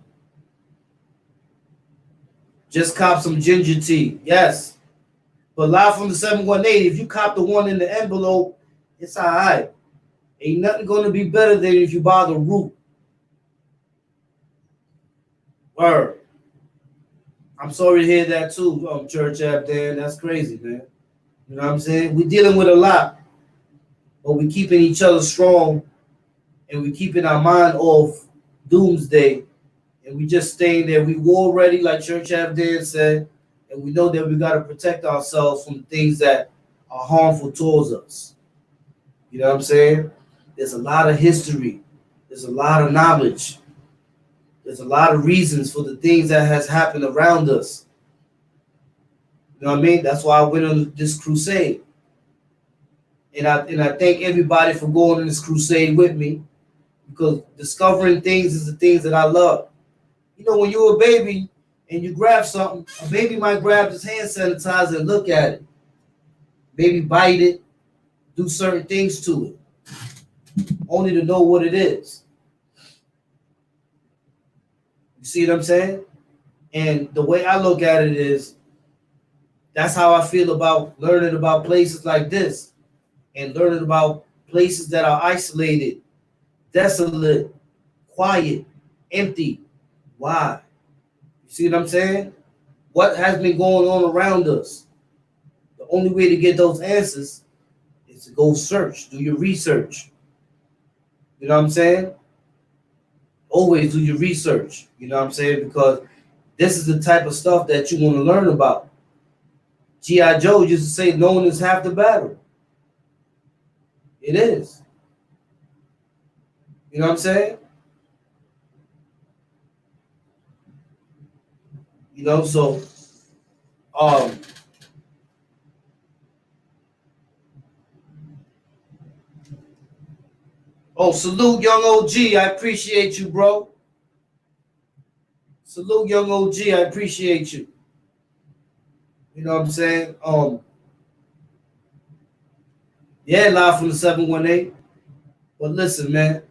Just cop some ginger tea. Yes. But live from the 718, if you cop the one in the envelope, it's all right. Ain't nothing going to be better than if you buy the root. Word. I'm sorry to hear that too, Church App Dan. That's crazy, man. You know what I'm saying? We're dealing with a lot, but we're keeping each other strong, and we're keeping our mind off doomsday, and we just staying there. We war ready, like Church App Dan said, and we know that we got to protect ourselves from things that are harmful towards us. You know what I'm saying? There's a lot of history. There's a lot of knowledge. There's a lot of reasons for the things that has happened around us. You You know what I mean? That's why I went on this crusade. And I thank everybody for going on this crusade with me, because discovering things is the things that I love. You know, when you're a baby and you grab something, a baby might grab his hand sanitizer and look at it, maybe bite it, do certain things to it, only to know what it is. You see what I'm saying? And the way I look at it is, that's how I feel about learning about places like this, and learning about places that are isolated, desolate, quiet, empty. Why? You see what I'm saying? What has been going on around us? The only way to get those answers is to go search, do your research. You know what I'm saying? Always do your research. You know what I'm saying? Because this is the type of stuff that you want to learn about. G.I. Joe used to say, knowing is half the battle. It is. You know what I'm saying? You know, so salute young OG. I appreciate you, bro. Salute young OG. I appreciate you. You know what I'm saying? Yeah, live from the 718. But listen, man.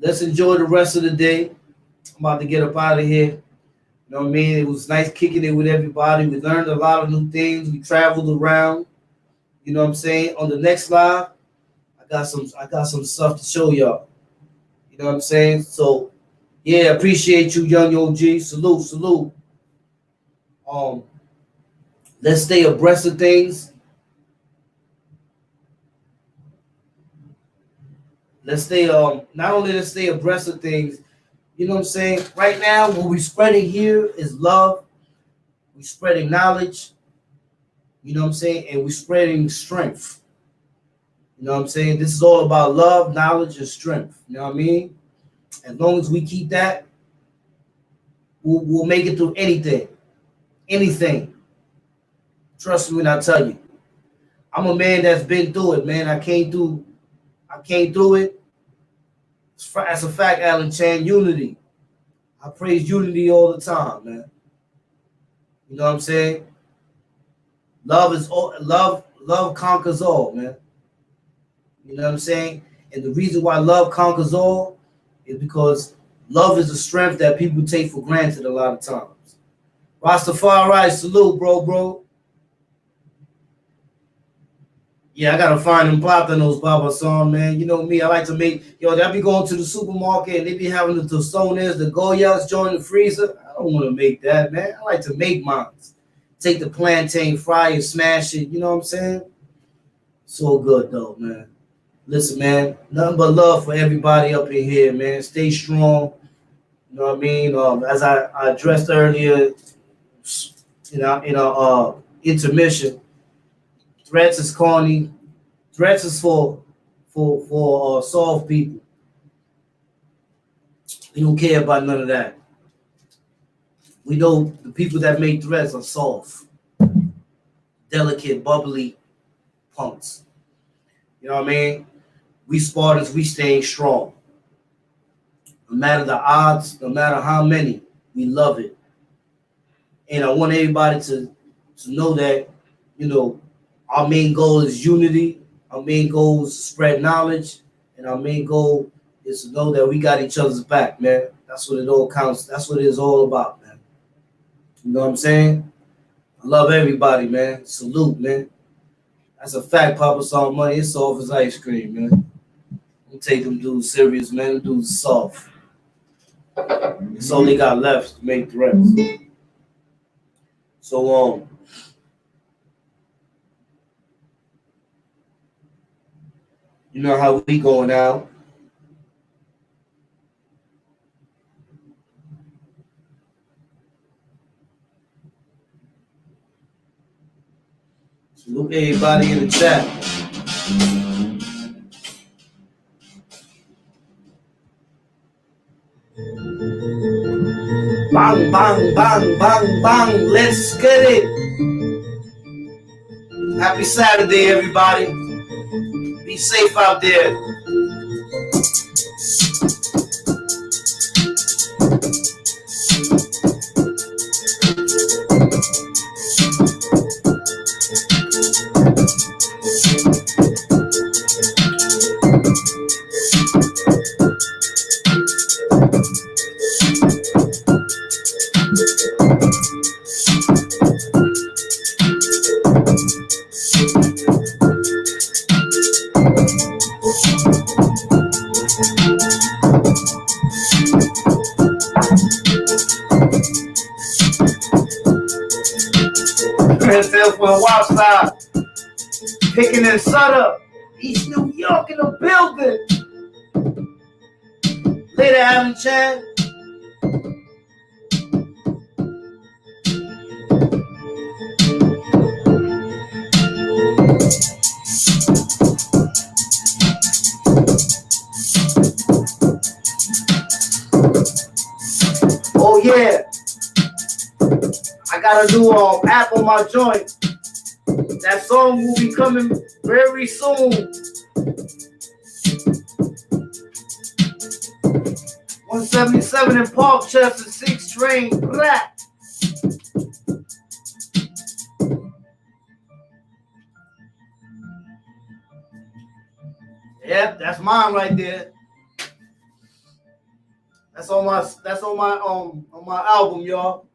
Let's enjoy the rest of the day. I'm about to get up out of here. You know what I mean? It was nice kicking it with everybody. We learned a lot of new things. We traveled around. You know what I'm saying? On the next live, I got some stuff to show y'all. You know what I'm saying? So yeah, appreciate you, young OG. Salute, salute. Let's stay abreast of things. Let's stay not only let's stay abreast of things, you know what I'm saying? Right now, what we're spreading here is love. We're spreading knowledge. You know what I'm saying? And we're spreading strength. You know what I'm saying? This is all about love, knowledge, and strength. You know what I mean? As long as we keep that, we'll make it through anything. Anything. Trust me when I tell you. I'm a man that's been through it, man. I came through it. As a fact, Alan Chan, unity. I praise unity all the time, man. You know what I'm saying? Love is all, love conquers all, man. You know what I'm saying? And the reason why love conquers all is because love is a strength that people take for granted a lot of times. Rastafari, salute, bro. Yeah, I gotta find them plátanos, Baba Son, man. You know me, I like to make, they be going to the supermarket and they be having the tostones, the goyas, join the freezer. I don't want to make that, man. I like to make mine. Take the plantain, fry it, smash it, you know what I'm saying? So good, though, man. Listen, man, nothing but love for everybody up in here, man. Stay strong. You know what I mean? As I addressed earlier, in our intermission, threats is corny. Threats is for soft people. We don't care about none of that. We know the people that make threats are soft, delicate, bubbly punks. You know what I mean? We Spartans, we staying strong. No matter the odds, no matter how many, we love it. And I want everybody to know that, our main goal is unity. Our main goal is to spread knowledge. And our main goal is to know that we got each other's back, man. That's what it all counts. That's what it's all about, man. You know what I'm saying? I love everybody, man. Salute, man. That's a fact, Papa Saw money. It's soft as ice cream, man. Don't take them dudes serious, man. Them dudes soft. It's all they got left to make threats. So, you know how we going out. Salute everybody in the chat. Bang, bang, bang, bang, bang. Let's get it. Happy Saturday, everybody. Be safe out there. For a wild side, picking and sun up. East New York in the building. Later, Alan Chan. Oh yeah, I got a new app on my joint. That song will be coming very soon. 177 in Parkchester, 6 train, black. Yep, that's mine right there. That's on my album, y'all.